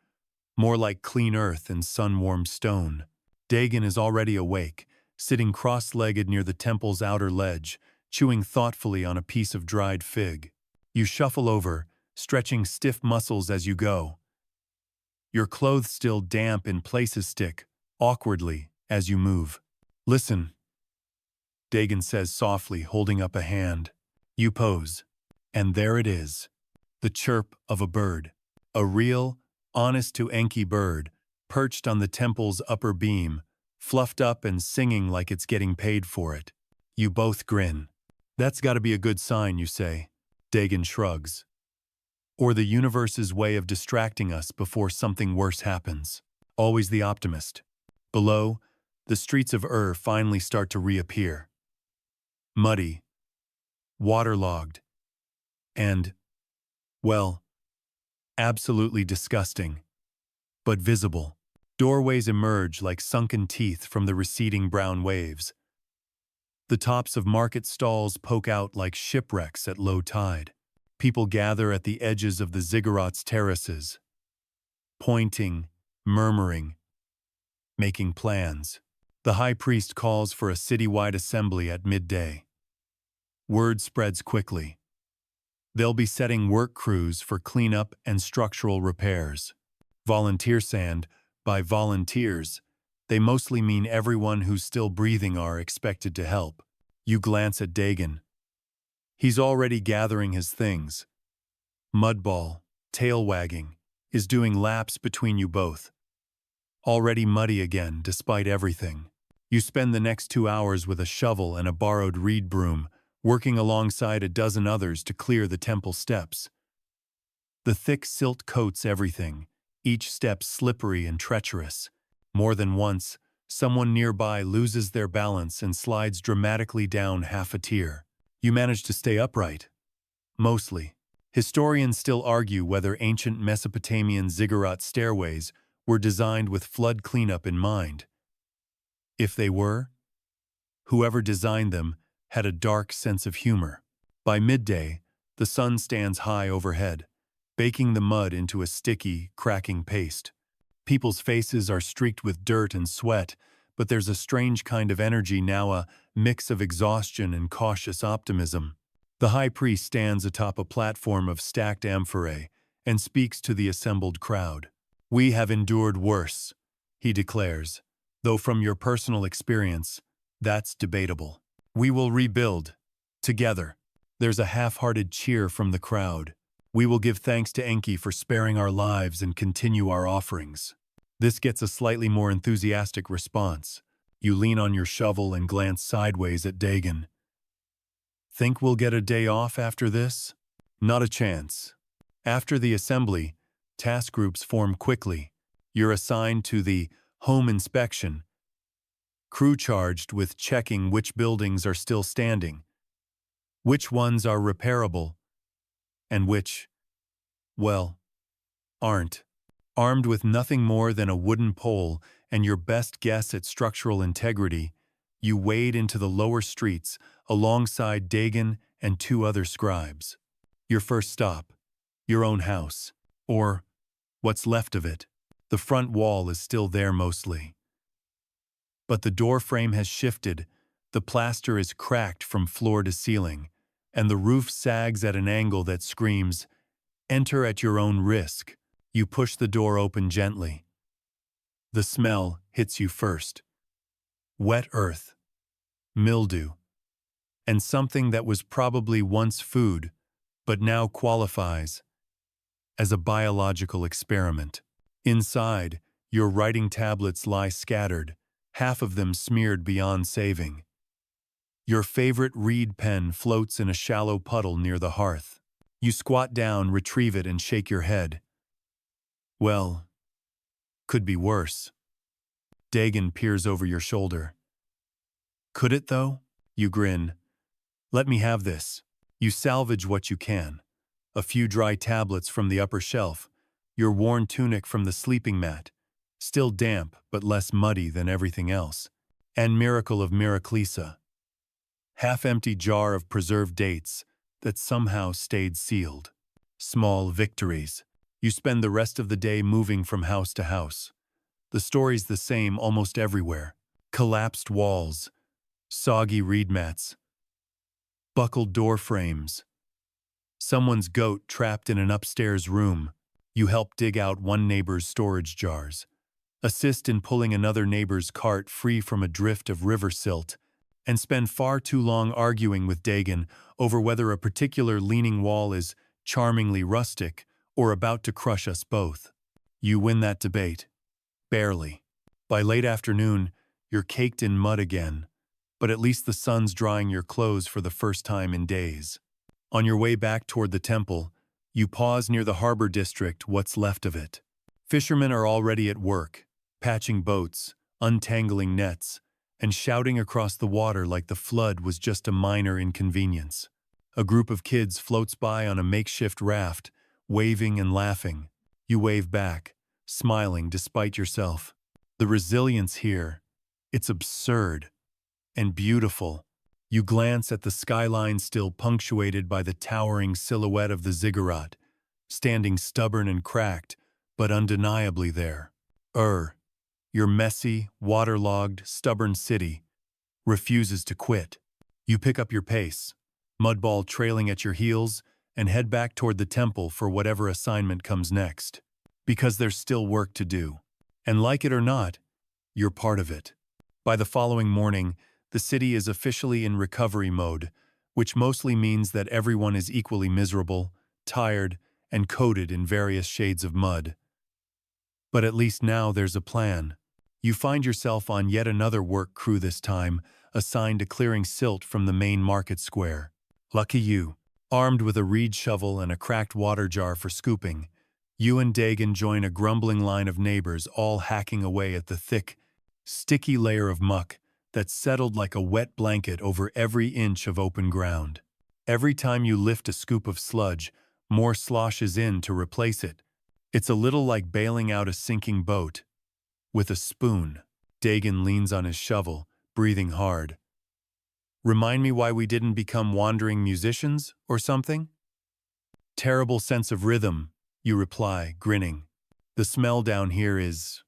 more like clean earth and sun-warmed stone. Dagon is already awake, sitting cross-legged near the temple's outer ledge, chewing thoughtfully on a piece of dried fig. You shuffle over, stretching stiff muscles as you go. Your clothes still damp in places stick, awkwardly, as you move. Listen, Dagon says softly, holding up a hand. You pose, and there it is, the chirp of a bird. A real, honest-to-Enki bird, perched on the temple's upper beam, fluffed up and singing like it's getting paid for it. You both grin. That's gotta be a good sign, you say. Dagon shrugs. Or the universe's way of distracting us before something worse happens. Always the optimist. Below, the streets of finally start to reappear. Muddy, waterlogged, and, well, absolutely disgusting, but visible. Doorways emerge like sunken teeth from the receding brown waves. The tops of market stalls poke out like shipwrecks at low tide. People gather at the edges of the ziggurats terraces, pointing, murmuring, making plans. The high priest calls for a citywide assembly at midday. Word spreads quickly. They'll be setting work crews for cleanup and structural repairs. Volunteer sand, by volunteers, they mostly mean everyone who's still breathing are expected to help. You glance at Dagon. He's already gathering his things. Mudball, tail wagging, is doing laps between you both. Already muddy again, despite everything. You spend the next 2 hours with a shovel and a borrowed reed broom, working alongside a dozen others to clear the temple steps. The thick silt coats everything, each step slippery and treacherous. More than once, someone nearby loses their balance and slides dramatically down half a tier. You manage to stay upright. Mostly. Historians still argue whether ancient Mesopotamian ziggurat stairways were designed with flood cleanup in mind. If they were, whoever designed them had a dark sense of humor. By midday, the sun stands high overhead, baking the mud into a sticky, cracking paste. People's faces are streaked with dirt and sweat, but there's a strange kind of energy now, a mix of exhaustion and cautious optimism. The high priest stands atop a platform of stacked amphorae and speaks to the assembled crowd. "We have endured worse," he declares, "though from your personal experience, that's debatable. We will rebuild, together." There's a half-hearted cheer from the crowd. "We will give thanks to Enki for sparing our lives and continue our offerings." This gets a slightly more enthusiastic response. You lean on your shovel and glance sideways at Dagon. "Think we'll get a day off after this?" "Not a chance." After the assembly, task groups form quickly. You're assigned to the home inspection, crew charged with checking which buildings are still standing, which ones are repairable, and which, well, aren't. Armed with nothing more than a wooden pole and your best guess at structural integrity, you wade into the lower streets alongside Dagon and two other scribes. Your first stop, your own house, or what's left of it. The front wall is still there mostly. But the door frame has shifted, the plaster is cracked from floor to ceiling, and the roof sags at an angle that screams, "Enter at your own risk." You push the door open gently. The smell hits you first. Wet earth, mildew, and something that was probably once food, but now qualifies as a biological experiment. Inside, your writing tablets lie scattered, half of them smeared beyond saving. Your favorite reed pen floats in a shallow puddle near the hearth. You squat down, retrieve it, and shake your head. Well, could be worse. Dagon peers over your shoulder. "Could it, though?" You grin. "Let me have this." You salvage what you can. A few dry tablets from the upper shelf, your worn tunic from the sleeping mat, still damp but less muddy than everything else, and miracle of Miraclisa. Half-empty jar of preserved dates that somehow stayed sealed. Small victories. You spend the rest of the day moving from house to house. The story's the same almost everywhere. Collapsed walls, soggy reed mats, buckled door frames. Someone's goat trapped in an upstairs room. You help dig out one neighbor's storage jars, assist in pulling another neighbor's cart free from a drift of river silt, and spend far too long arguing with Dagon over whether a particular leaning wall is charmingly rustic or about to crush us both. You win that debate. Barely. By late afternoon, you're caked in mud again, but at least the sun's drying your clothes for the first time in days. On your way back toward the temple, you pause near the harbor district, what's left of it. Fishermen are already at work, patching boats, untangling nets, and shouting across the water like the flood was just a minor inconvenience. A group of kids floats by on a makeshift raft, waving and laughing. You wave back, smiling despite yourself. The resilience here, it's absurd and beautiful. You glance at the skyline still punctuated by the towering silhouette of the ziggurat, standing stubborn and cracked, but undeniably there. Your messy, waterlogged, stubborn city refuses to quit. You pick up your pace, Mudball trailing at your heels, and head back toward the temple for whatever assignment comes next. Because there's still work to do. And like it or not, you're part of it. By the following morning, the city is officially in recovery mode, which mostly means that everyone is equally miserable, tired, and coated in various shades of mud. But at least now there's a plan. You find yourself on yet another work crew this time, assigned to clearing silt from the main market square. Lucky you. Armed with a reed shovel and a cracked water jar for scooping, you and Dagon join a grumbling line of neighbors all hacking away at the thick, sticky layer of muck that settled like a wet blanket over every inch of open ground. Every time you lift a scoop of sludge, more sloshes in to replace it. It's a little like bailing out a sinking boat with a spoon. Dagon leans on his shovel, breathing hard. "Remind me why we didn't become wandering musicians or something?" "Terrible sense of rhythm," you reply, grinning. "The smell down here is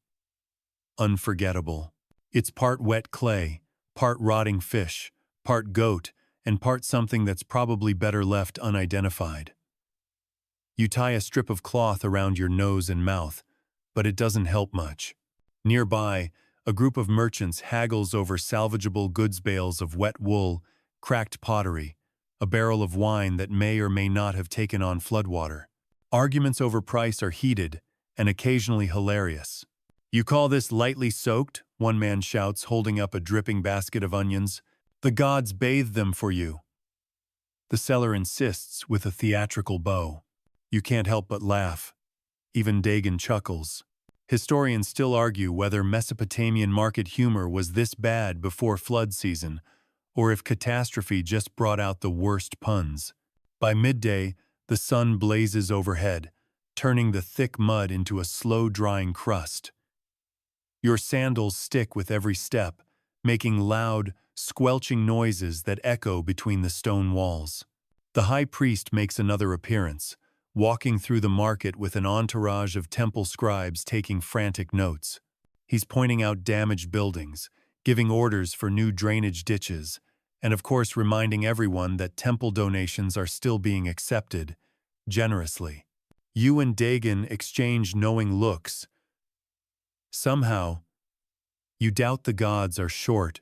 unforgettable." It's part wet clay, part rotting fish, part goat, and part something that's probably better left unidentified. You tie a strip of cloth around your nose and mouth, but it doesn't help much. Nearby, a group of merchants haggles over salvageable goods, bales of wet wool, cracked pottery, a barrel of wine that may or may not have taken on floodwater. Arguments over price are heated and occasionally hilarious. "You call this lightly soaked?" one man shouts, holding up a dripping basket of onions. "The gods bathe them for you." The seller insists with a theatrical bow. You can't help but laugh. Even Dagon chuckles. Historians still argue whether Mesopotamian market humor was this bad before flood season, or if catastrophe just brought out the worst puns. By midday, the sun blazes overhead, turning the thick mud into a slow-drying crust. Your sandals stick with every step, making loud, squelching noises that echo between the stone walls. The high priest makes another appearance, walking through the market with an entourage of temple scribes taking frantic notes. He's pointing out damaged buildings, giving orders for new drainage ditches, and of course reminding everyone that temple donations are still being accepted, generously. You and Dagon exchange knowing looks. Somehow, you doubt the gods are short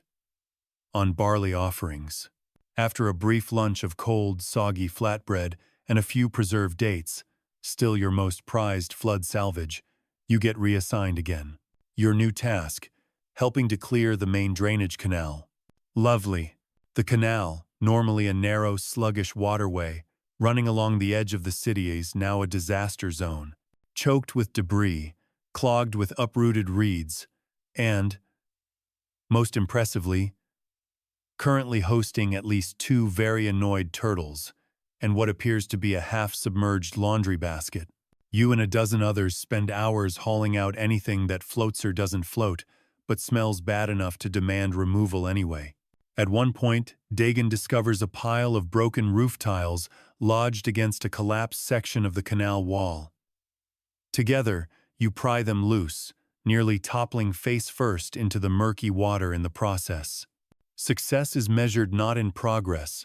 on barley offerings. After a brief lunch of cold, soggy flatbread and a few preserved dates, still your most prized flood salvage, you get reassigned again. Your new task, helping to clear the main drainage canal. Lovely. The canal, normally a narrow, sluggish waterway, running along the edge of the city, is now a disaster zone, choked with debris, clogged with uprooted reeds, and, most impressively, currently hosting at least 2 very annoyed turtles and what appears to be a half-submerged laundry basket. You and a dozen others spend hours hauling out anything that floats or doesn't float, but smells bad enough to demand removal anyway. At one point, Dagon discovers a pile of broken roof tiles lodged against a collapsed section of the canal wall. Together, you pry them loose, nearly toppling face first into the murky water in the process. Success is measured not in progress,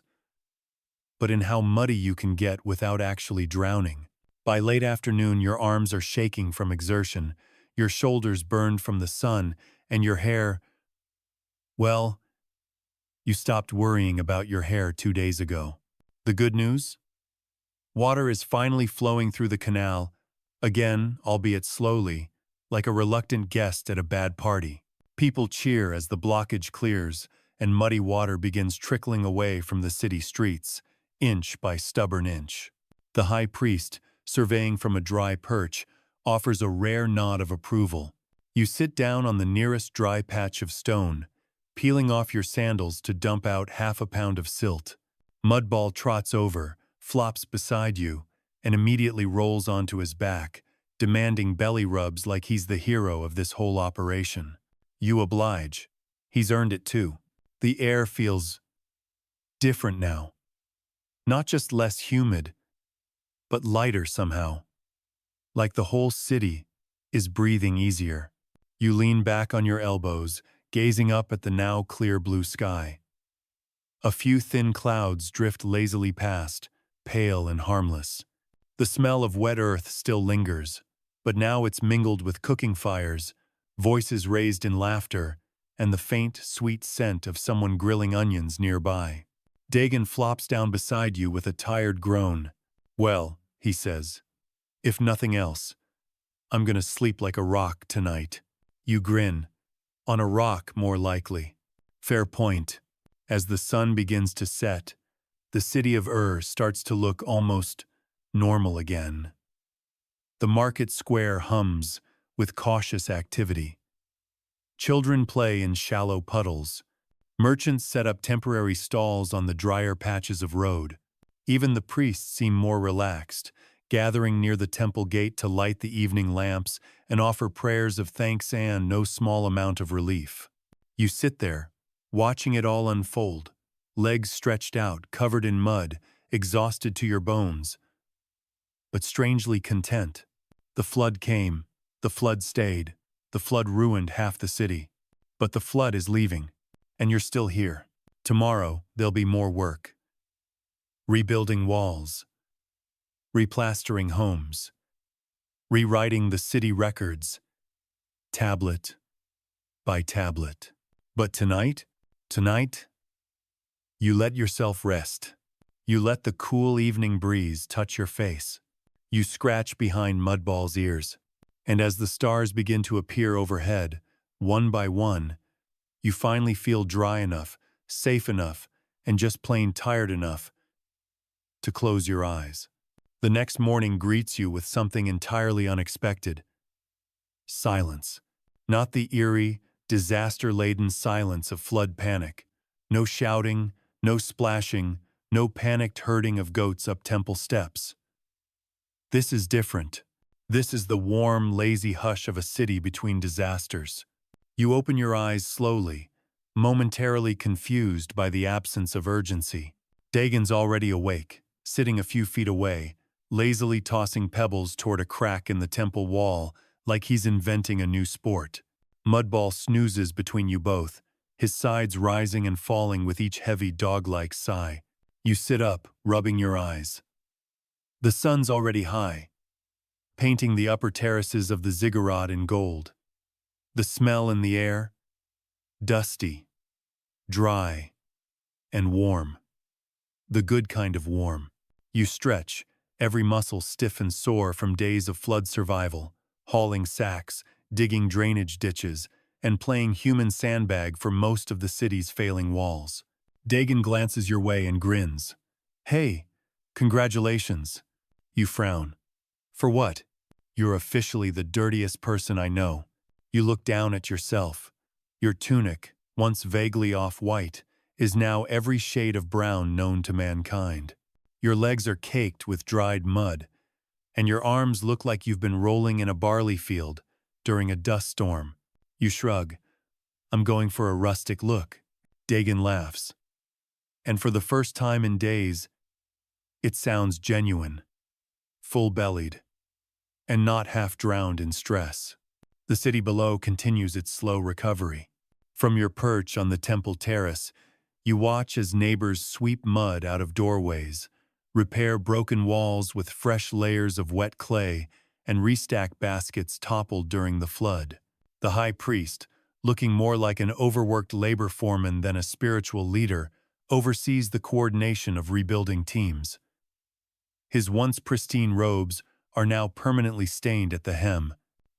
but in how muddy you can get without actually drowning. By late afternoon, your arms are shaking from exertion, your shoulders burned from the sun, and your hair, well, you stopped worrying about your hair 2 days ago. The good news? Water is finally flowing through the canal, again, albeit slowly, like a reluctant guest at a bad party. People cheer as the blockage clears, and muddy water begins trickling away from the city streets, inch by stubborn inch. The high priest, surveying from a dry perch, offers a rare nod of approval. You sit down on the nearest dry patch of stone, peeling off your sandals to dump out half a pound of silt. Mudball trots over, flops beside you, and immediately rolls onto his back, demanding belly rubs like he's the hero of this whole operation. You oblige. He's earned it too. The air feels different now. Not just less humid, but lighter somehow. Like the whole city is breathing easier. You lean back on your elbows, gazing up at the now clear blue sky. A few thin clouds drift lazily past, pale and harmless. The smell of wet earth still lingers, but now it's mingled with cooking fires, voices raised in laughter, and the faint, sweet scent of someone grilling onions nearby. Dagon flops down beside you with a tired groan. "Well," he says, "if nothing else, I'm gonna sleep like a rock tonight." You grin. On a rock, more likely. Fair point. As the sun begins to set, the city of starts to look almost normal again. The market square hums with cautious activity. Children play in shallow puddles. Merchants set up temporary stalls on the drier patches of road. Even the priests seem more relaxed, gathering near the temple gate to light the evening lamps and offer prayers of thanks and no small amount of relief. You sit there, watching it all unfold, legs stretched out, covered in mud, exhausted to your bones, but strangely content. The flood came, the flood stayed, the flood ruined half the city. But the flood is leaving, and you're still here. Tomorrow, there'll be more work. Rebuilding walls, replastering homes, rewriting the city records, tablet by tablet. But tonight, you let yourself rest. You let the cool evening breeze touch your face. You scratch behind Mudball's ears. And as the stars begin to appear overhead, one by one, you finally feel dry enough, safe enough, and just plain tired enough to close your eyes. The next morning greets you with something entirely unexpected. Silence. Not the eerie, disaster-laden silence of flood panic. No shouting, no splashing, no panicked herding of goats up temple steps. This is different. This is the warm, lazy hush of a city between disasters. You open your eyes slowly, momentarily confused by the absence of urgency. Dagon's already awake, sitting a few feet away, lazily tossing pebbles toward a crack in the temple wall like he's inventing a new sport. Mudball snoozes between you both, his sides rising and falling with each heavy dog-like sigh. You sit up, rubbing your eyes. The sun's already high, painting the upper terraces of the ziggurat in gold. The smell in the air? Dusty, dry, and warm. The good kind of warm. You stretch, every muscle stiff and sore from days of flood survival, hauling sacks, digging drainage ditches, and playing human sandbag for most of the city's failing walls. Dagon glances your way and grins. Hey, congratulations. You frown. For what? You're officially the dirtiest person I know. You look down at yourself. Your tunic, once vaguely off-white, is now every shade of brown known to mankind. Your legs are caked with dried mud, and your arms look like you've been rolling in a barley field during a dust storm. You shrug. I'm going for a rustic look. Dagon laughs. And for the first time in days, it sounds genuine, full-bellied, and not half-drowned in stress. The city below continues its slow recovery. From your perch on the temple terrace, you watch as neighbors sweep mud out of doorways, repair broken walls with fresh layers of wet clay, and restack baskets toppled during the flood. The high priest, looking more like an overworked labor foreman than a spiritual leader, oversees the coordination of rebuilding teams. His once pristine robes are now permanently stained at the hem.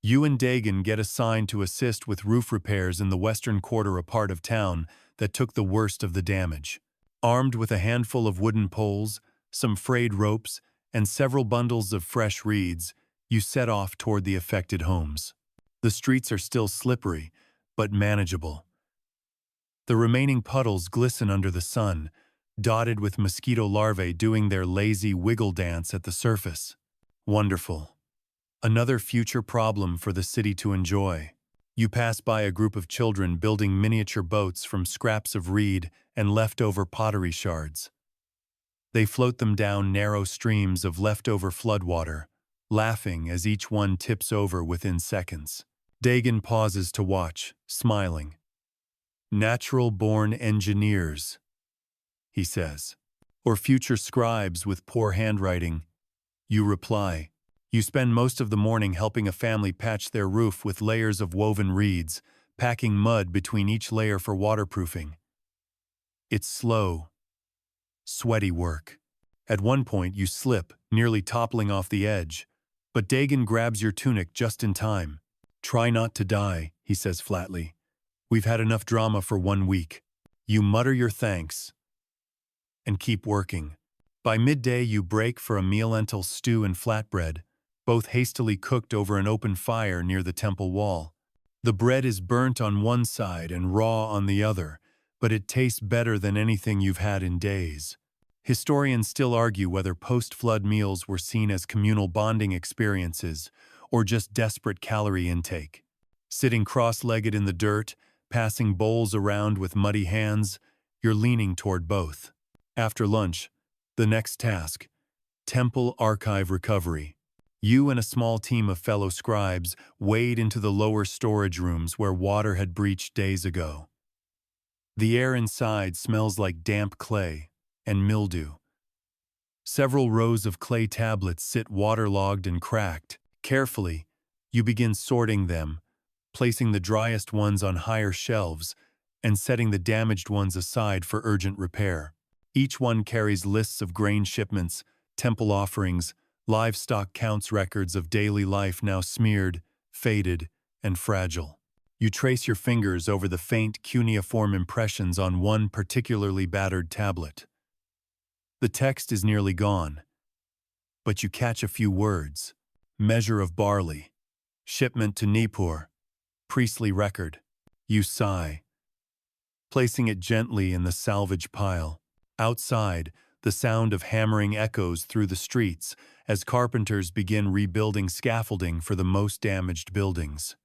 You and Dagon get assigned to assist with roof repairs in the western quarter, a part of town that took the worst of the damage. Armed with a handful of wooden poles, some frayed ropes, and several bundles of fresh reeds, you set off toward the affected homes. The streets are still slippery, but manageable. The remaining puddles glisten under the sun, dotted with mosquito larvae doing their lazy wiggle dance at the surface. Wonderful. Another future problem for the city to enjoy. You pass by a group of children building miniature boats from scraps of reed and leftover pottery shards. They float them down narrow streams of leftover floodwater, laughing as each one tips over within seconds. Dagon pauses to watch, smiling. Natural-born engineers, he says. Or future scribes with poor handwriting. You reply. You spend most of the morning helping a family patch their roof with layers of woven reeds, packing mud between each layer for waterproofing. It's slow, sweaty work. At one point you slip, nearly toppling off the edge, but Dagon grabs your tunic just in time. Try not to die, he says flatly. We've had enough drama for 1 week. You mutter your thanks and keep working. By midday you break for a meal, lentil stew and flatbread, both hastily cooked over an open fire near the temple wall. The bread is burnt on one side and raw on the other, but it tastes better than anything you've had in days. Historians still argue whether post-flood meals were seen as communal bonding experiences or just desperate calorie intake. Sitting cross-legged in the dirt, passing bowls around with muddy hands, you're leaning toward both. After lunch, the next task, temple archive recovery. You and a small team of fellow scribes wade into the lower storage rooms where water had breached days ago. The air inside smells like damp clay and mildew. Several rows of clay tablets sit waterlogged and cracked. Carefully, you begin sorting them, placing the driest ones on higher shelves and setting the damaged ones aside for urgent repair. Each one carries lists of grain shipments, temple offerings, livestock counts, records of daily life now smeared, faded, and fragile. You trace your fingers over the faint cuneiform impressions on one particularly battered tablet. The text is nearly gone, but you catch a few words: measure of barley, shipment to Nippur, priestly record. You sigh, placing it gently in the salvage pile. Outside, the sound of hammering echoes through the streets as carpenters begin rebuilding scaffolding for the most damaged buildings.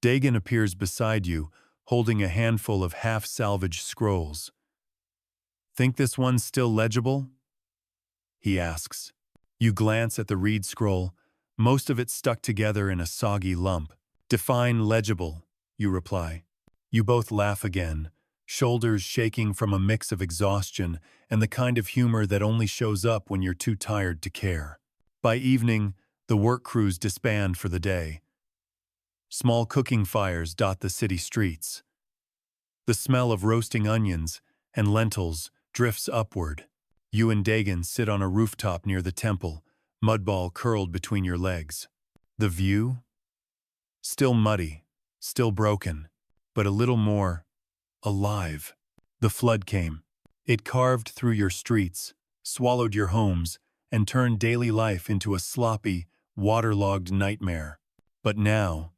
Dagon appears beside you, holding a handful of half-salvaged scrolls. "Think this one's still legible?" he asks. You glance at the reed scroll, most of it stuck together in a soggy lump. "Define legible," you reply. You both laugh again, shoulders shaking from a mix of exhaustion and the kind of humor that only shows up when you're too tired to care. By evening, the work crews disband for the day. Small cooking fires dot the city streets. The smell of roasting onions and lentils drifts upward. You and Dagon sit on a rooftop near the temple, mudball curled between your legs. The view? Still muddy, still broken, but a little more alive. The flood came. It carved through your streets, swallowed your homes, and turned daily life into a sloppy, waterlogged nightmare. But now,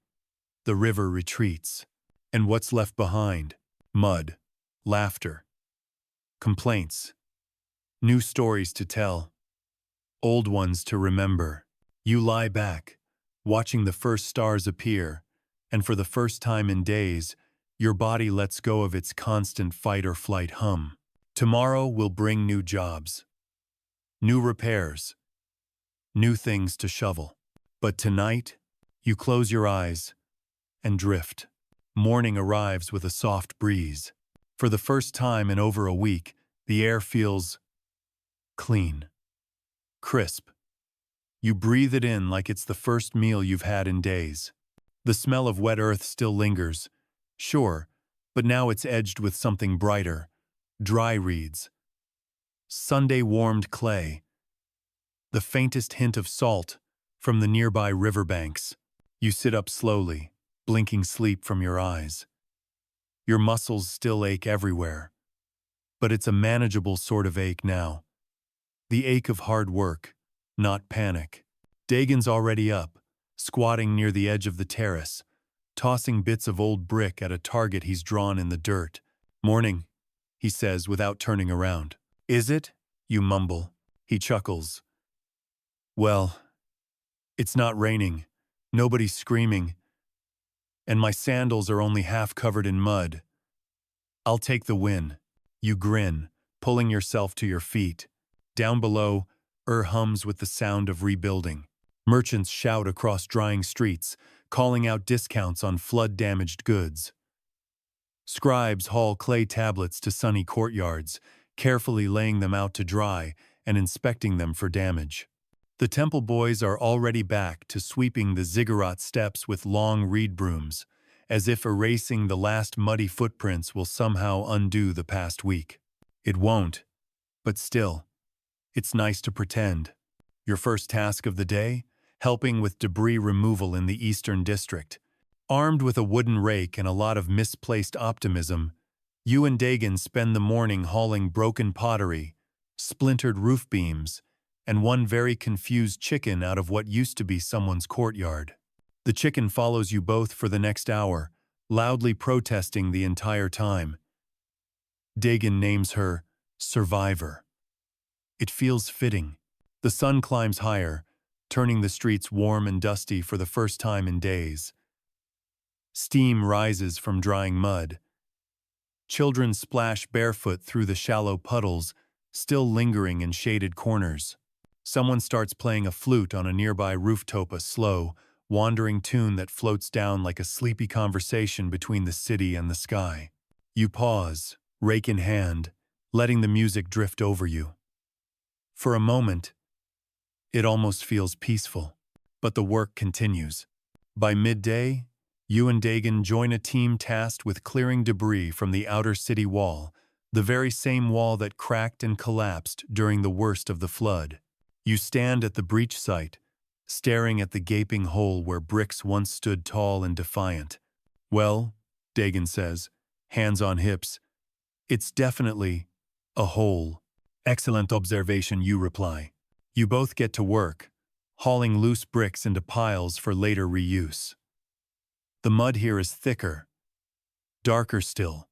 the river retreats, and what's left behind? Mud, laughter, complaints, new stories to tell, old ones to remember. You lie back, watching the first stars appear, and for the first time in days, your body lets go of its constant fight-or-flight hum. Tomorrow will bring new jobs, new repairs, new things to shovel. But tonight, you close your eyes and drift. Morning arrives with a soft breeze. For the first time in over a week, the air feels clean, crisp. You breathe it in like it's the first meal you've had in days. The smell of wet earth still lingers, sure, but now it's edged with something brighter: dry reeds, Sunday-warmed clay, the faintest hint of salt from the nearby riverbanks. You sit up slowly, blinking sleep from your eyes. Your muscles still ache everywhere, but it's a manageable sort of ache now. The ache of hard work, not panic. Dagon's already up, squatting near the edge of the terrace, tossing bits of old brick at a target he's drawn in the dirt. "Morning," he says without turning around. "Is it?" you mumble. He chuckles. "Well, it's not raining, nobody's screaming, and my sandals are only half covered in mud. I'll take the win." You grin, pulling yourself to your feet. Down below, hums with the sound of rebuilding. Merchants shout across drying streets, calling out discounts on flood-damaged goods. Scribes haul clay tablets to sunny courtyards, carefully laying them out to dry and inspecting them for damage. The temple boys are already back to sweeping the ziggurat steps with long reed brooms, as if erasing the last muddy footprints will somehow undo the past week. It won't, but still, it's nice to pretend. Your first task of the day? Helping with debris removal in the Eastern District. Armed with a wooden rake and a lot of misplaced optimism, you and Dagon spend the morning hauling broken pottery, splintered roof beams, and one very confused chicken out of what used to be someone's courtyard. The chicken follows you both for the next hour, loudly protesting the entire time. Dagon names her Survivor. It feels fitting. The sun climbs higher, turning the streets warm and dusty for the first time in days. Steam rises from drying mud. Children splash barefoot through the shallow puddles, still lingering in shaded corners. Someone starts playing a flute on a nearby rooftop, a slow, wandering tune that floats down like a sleepy conversation between the city and the sky. You pause, rake in hand, letting the music drift over you. For a moment, it almost feels peaceful, but the work continues. By midday, you and Dagan join a team tasked with clearing debris from the outer city wall, the very same wall that cracked and collapsed during the worst of the flood. You stand at the breach site, staring at the gaping hole where bricks once stood tall and defiant. Well, Dagan says, hands on hips, it's definitely a hole. Excellent observation, you reply. You both get to work, hauling loose bricks into piles for later reuse. The mud here is thicker, darker still,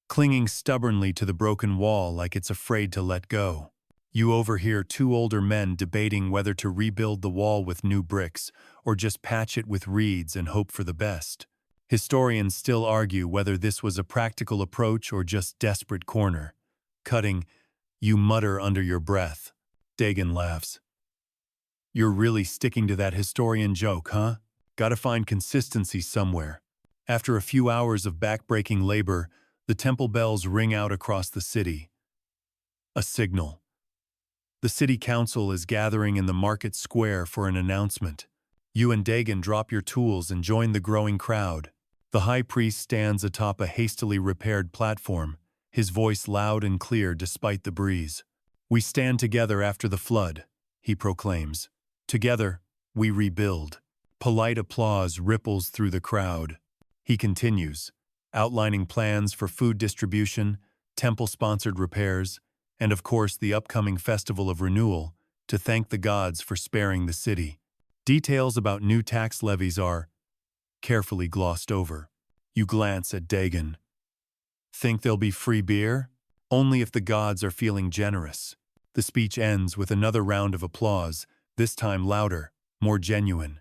clinging stubbornly to the broken wall like it's afraid to let go. You overhear two older men debating whether to rebuild the wall with new bricks or just patch it with reeds and hope for the best. Historians still argue whether this was a practical approach or just desperate corner cutting. You mutter under your breath. Dagan laughs. You're really sticking to that historian joke, huh? Gotta find consistency somewhere. After a few hours of backbreaking labor, the temple bells ring out across the city. A signal. The city council is gathering in the market square for an announcement. You and Dagan drop your tools and join the growing crowd. The high priest stands atop a hastily repaired platform, his voice loud and clear despite the breeze. We stand together after the flood, he proclaims. Together, we rebuild. Polite applause ripples through the crowd. He continues, outlining plans for food distribution, temple-sponsored repairs, and of course the upcoming Festival of Renewal, to thank the gods for sparing the city. Details about new tax levies are carefully glossed over. You glance at Dagan. Think there'll be free beer? Only if the gods are feeling generous. The speech ends with another round of applause, this time louder, more genuine.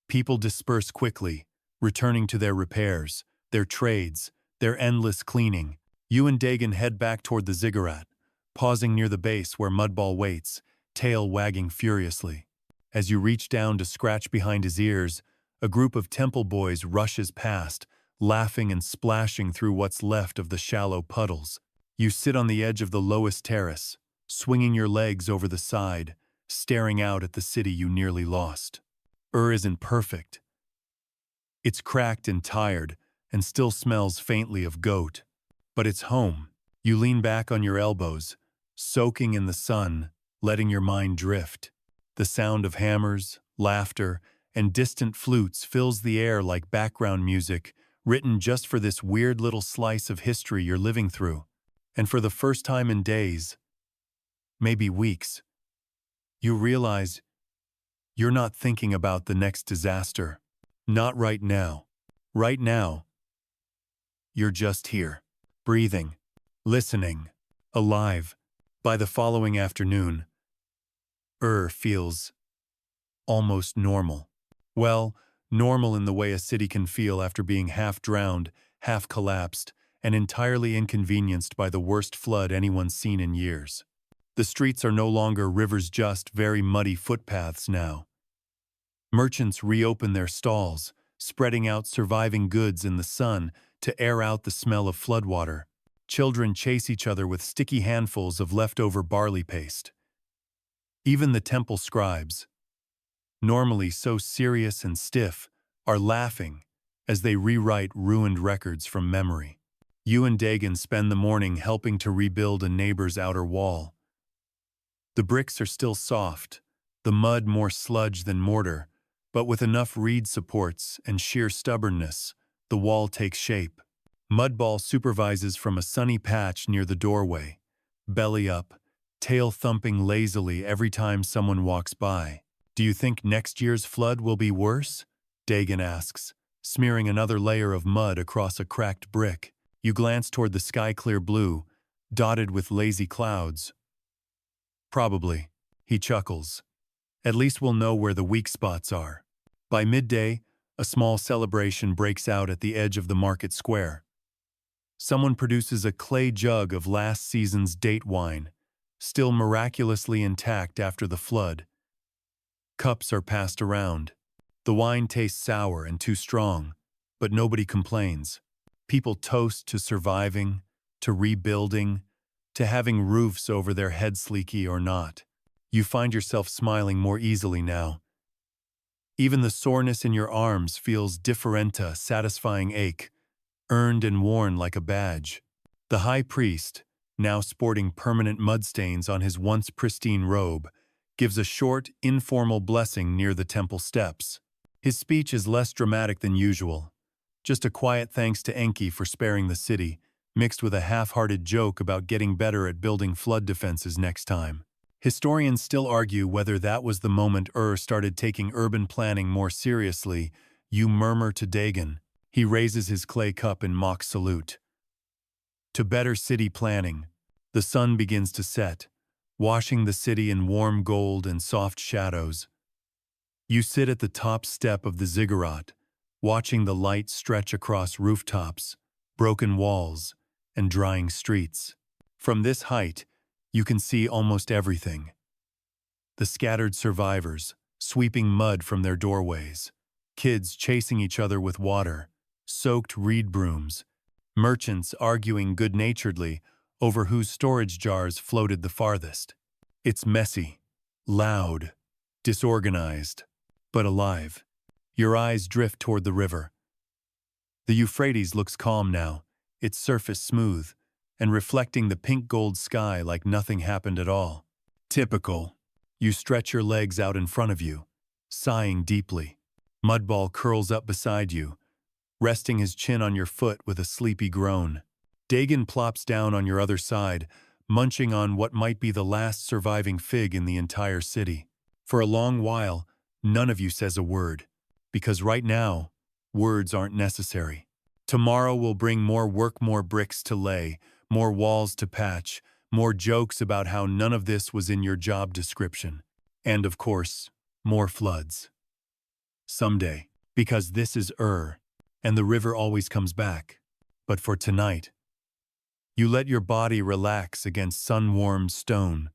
People disperse quickly, returning to their repairs, their trades, their endless cleaning. You and Dagan head back toward the ziggurat, pausing near the base where Mudball waits, tail wagging furiously. As you reach down to scratch behind his ears, a group of temple boys rushes past, laughing and splashing through what's left of the shallow puddles. You sit on the edge of the lowest terrace, swinging your legs over the side, staring out at the city you nearly lost. Isn't perfect. It's cracked and tired, and still smells faintly of goat. But it's home. You lean back on your elbows, soaking in the sun, letting your mind drift. The sound of hammers, laughter, and distant flutes fills the air like background music, written just for this weird little slice of history you're living through. And for the first time in days, maybe weeks, you realize you're not thinking about the next disaster. Not right now. Right now, you're just here, breathing, listening, alive. By the following afternoon, feels almost normal. Well, normal in the way a city can feel after being half drowned, half collapsed, and entirely inconvenienced by the worst flood anyone's seen in years. The streets are no longer rivers, just very muddy footpaths now. Merchants reopen their stalls, spreading out surviving goods in the sun to air out the smell of floodwater. Children chase each other with sticky handfuls of leftover barley paste. Even the temple scribes, normally so serious and stiff, are laughing as they rewrite ruined records from memory. You and Dagan spend the morning helping to rebuild a neighbor's outer wall. The bricks are still soft, the mud more sludge than mortar, but with enough reed supports and sheer stubbornness, the wall takes shape. Mudball supervises from a sunny patch near the doorway, belly up, tail thumping lazily every time someone walks by. Do you think next year's flood will be worse? Dagan asks, smearing another layer of mud across a cracked brick. You glance toward the sky-clear blue, dotted with lazy clouds. Probably, he chuckles. At least we'll know where the weak spots are. By midday, a small celebration breaks out at the edge of the market square. Someone produces a clay jug of last season's date wine, still miraculously intact after the flood. Cups are passed around. The wine tastes sour and too strong, but nobody complains. People toast to surviving, to rebuilding, to having roofs over their heads, leaky or not. You find yourself smiling more easily now. Even the soreness in your arms feels different, a satisfying ache, earned and worn like a badge. The high priest, now sporting permanent mud stains on his once pristine robe, gives a short, informal blessing near the temple steps. His speech is less dramatic than usual, just a quiet thanks to Enki for sparing the city, mixed with a half-hearted joke about getting better at building flood defenses next time. Historians still argue whether that was the moment started taking urban planning more seriously. You murmur to Dagon. He raises his clay cup in mock salute. To better city planning, the sun begins to set, washing the city in warm gold and soft shadows. You sit at the top step of the ziggurat, watching the light stretch across rooftops, broken walls, and drying streets. From this height, you can see almost everything. The scattered survivors, sweeping mud from their doorways, kids chasing each other with water, soaked reed brooms, merchants arguing good-naturedly over whose storage jars floated the farthest. It's messy, loud, disorganized, but alive. Your eyes drift toward the river. The Euphrates looks calm now, its surface smooth, and reflecting the pink-gold sky like nothing happened at all. Typical. You stretch your legs out in front of you, sighing deeply. Mudball curls up beside you, resting his chin on your foot with a sleepy groan. Dagon plops down on your other side, munching on what might be the last surviving fig in the entire city. For a long while, none of you says a word, because right now, words aren't necessary. Tomorrow will bring more work, more bricks to lay, more walls to patch, more jokes about how none of this was in your job description. And of course, more floods. Someday, because this is and the river always comes back. But for tonight, you let your body relax against sun-warmed stone.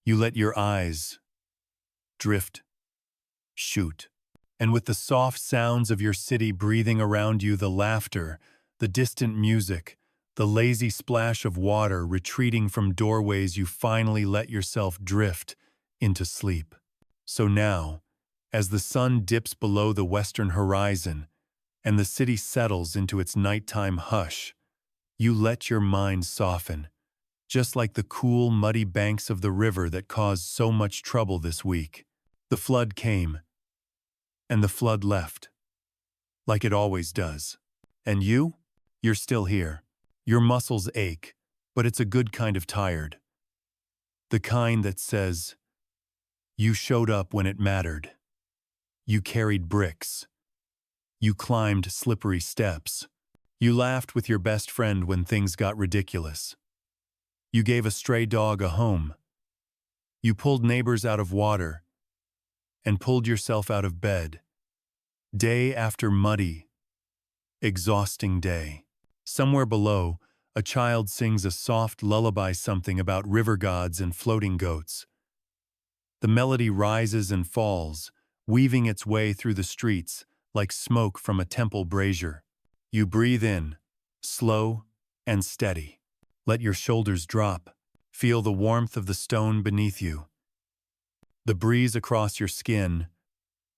You let your eyes drift, shoot. And with the soft sounds of your city breathing around you, the laughter, the distant music, the lazy splash of water retreating from doorways, you finally let yourself drift into sleep. So now, as the sun dips below the western horizon and the city settles into its nighttime hush, you let your mind soften, just like the cool, muddy banks of the river that caused so much trouble this week. The flood came, and the flood left, like it always does. And you're still here. Your muscles ache, but it's a good kind of tired. The kind that says, you showed up when it mattered. You carried bricks. You climbed slippery steps. You laughed with your best friend when things got ridiculous. You gave a stray dog a home. You pulled neighbors out of water and pulled yourself out of bed. Day after muddy, exhausting day. Somewhere below, a child sings a soft lullaby, something about river gods and floating goats. The melody rises and falls, weaving its way through the streets like smoke from a temple brazier. You breathe in, slow and steady. Let your shoulders drop. Feel the warmth of the stone beneath you. The breeze across your skin,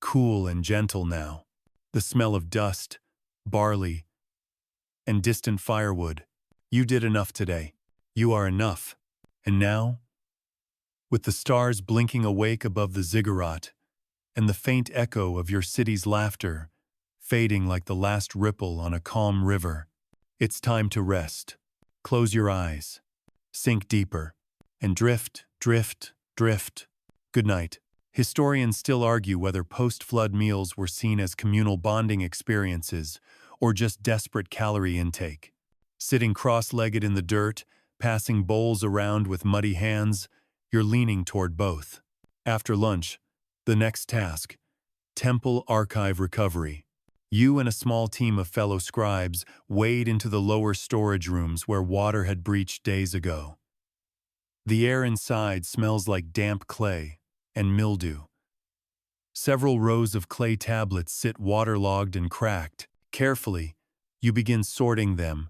cool and gentle now. The smell of dust, barley, and distant firewood. You did enough today. You are enough. And now, with the stars blinking awake above the ziggurat, and the faint echo of your city's laughter fading like the last ripple on a calm river, it's time to rest. Close your eyes, sink deeper, and drift, drift, drift. Good night. Historians still argue whether post-flood meals were seen as communal bonding experiences or just desperate calorie intake. Sitting cross-legged in the dirt, passing bowls around with muddy hands, you're leaning toward both. After lunch, the next task, temple archive recovery. You and a small team of fellow scribes wade into the lower storage rooms where water had breached days ago. The air inside smells like damp clay and mildew. Several rows of clay tablets sit waterlogged and cracked. Carefully, you begin sorting them,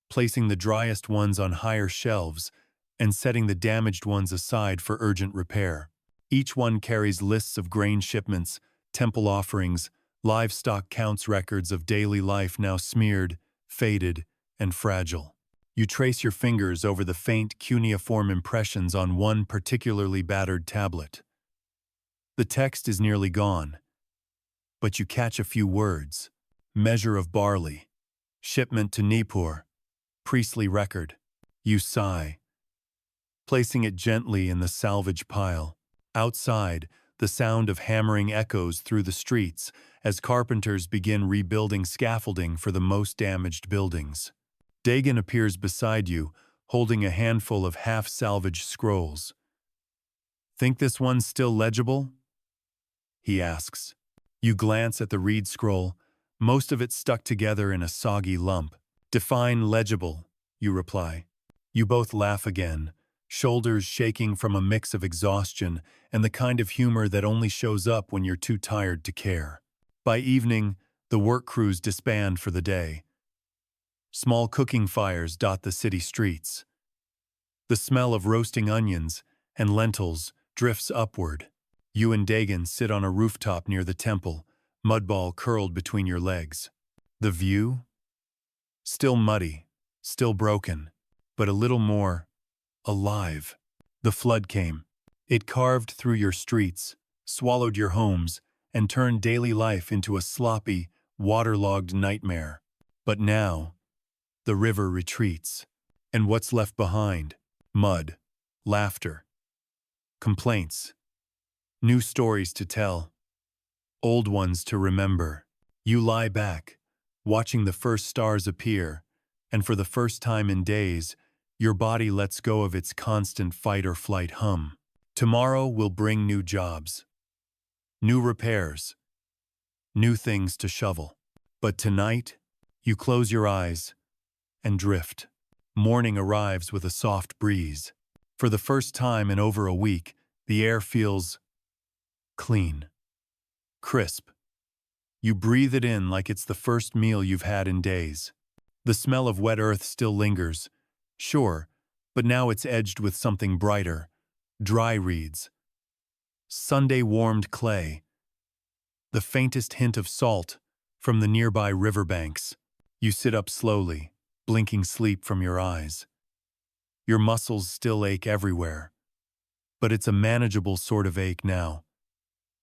placing the driest ones on higher shelves and setting the damaged ones aside for urgent repair. Each one carries lists of grain shipments, temple offerings, livestock counts, records of daily life now smeared, faded, and fragile. You trace your fingers over the faint cuneiform impressions on one particularly battered tablet. The text is nearly gone, but you catch a few words. Measure of barley. Shipment to Nippur. Priestly record. You sigh, placing it gently in the salvage pile. Outside, the sound of hammering echoes through the streets as carpenters begin rebuilding scaffolding for the most damaged buildings. Dagon appears beside you, holding a handful of half-salvaged scrolls. "Think this one's still legible?" he asks. You glance at the reed scroll, most of it stuck together in a soggy lump. "Define legible," you reply. You both laugh again, shoulders shaking from a mix of exhaustion and the kind of humor that only shows up when you're too tired to care. By evening, the work crews disband for the day. Small cooking fires dot the city streets. The smell of roasting onions and lentils drifts upward. You and Dagon sit on a rooftop near the temple, mudball curled between your legs. The view? Still muddy, still broken, but a little more alive. The flood came. It carved through your streets, swallowed your homes, and turned daily life into a sloppy, waterlogged nightmare. But now, the river retreats. And what's left behind? Mud, laughter, complaints, new stories to tell, old ones to remember. You lie back, watching the first stars appear, and for the first time in days, your body lets go of its constant fight-or-flight hum. Tomorrow will bring new jobs, new repairs, new things to shovel. But tonight, you close your eyes and drift. Morning arrives with a soft breeze. For the first time in over a week, the air feels clean, crisp. You breathe it in like it's the first meal you've had in days. The smell of wet earth still lingers, sure, but now it's edged with something brighter. Dry reeds, Sunday-warmed clay, the faintest hint of salt from the nearby riverbanks. You sit up slowly, blinking sleep from your eyes. Your muscles still ache everywhere, but it's a manageable sort of ache now.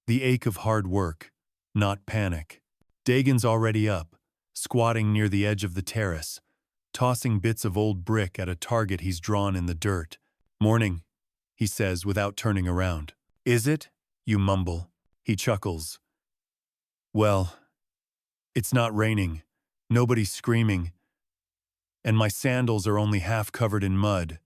The ache of hard work, not panic. Dagon's already up, squatting near the edge of the terrace, tossing bits of old brick at a target he's drawn in the dirt. "Morning," he says without turning around. "Is it?" you mumble. He chuckles. "Well, it's not raining, nobody's screaming, and my sandals are only half covered in mud.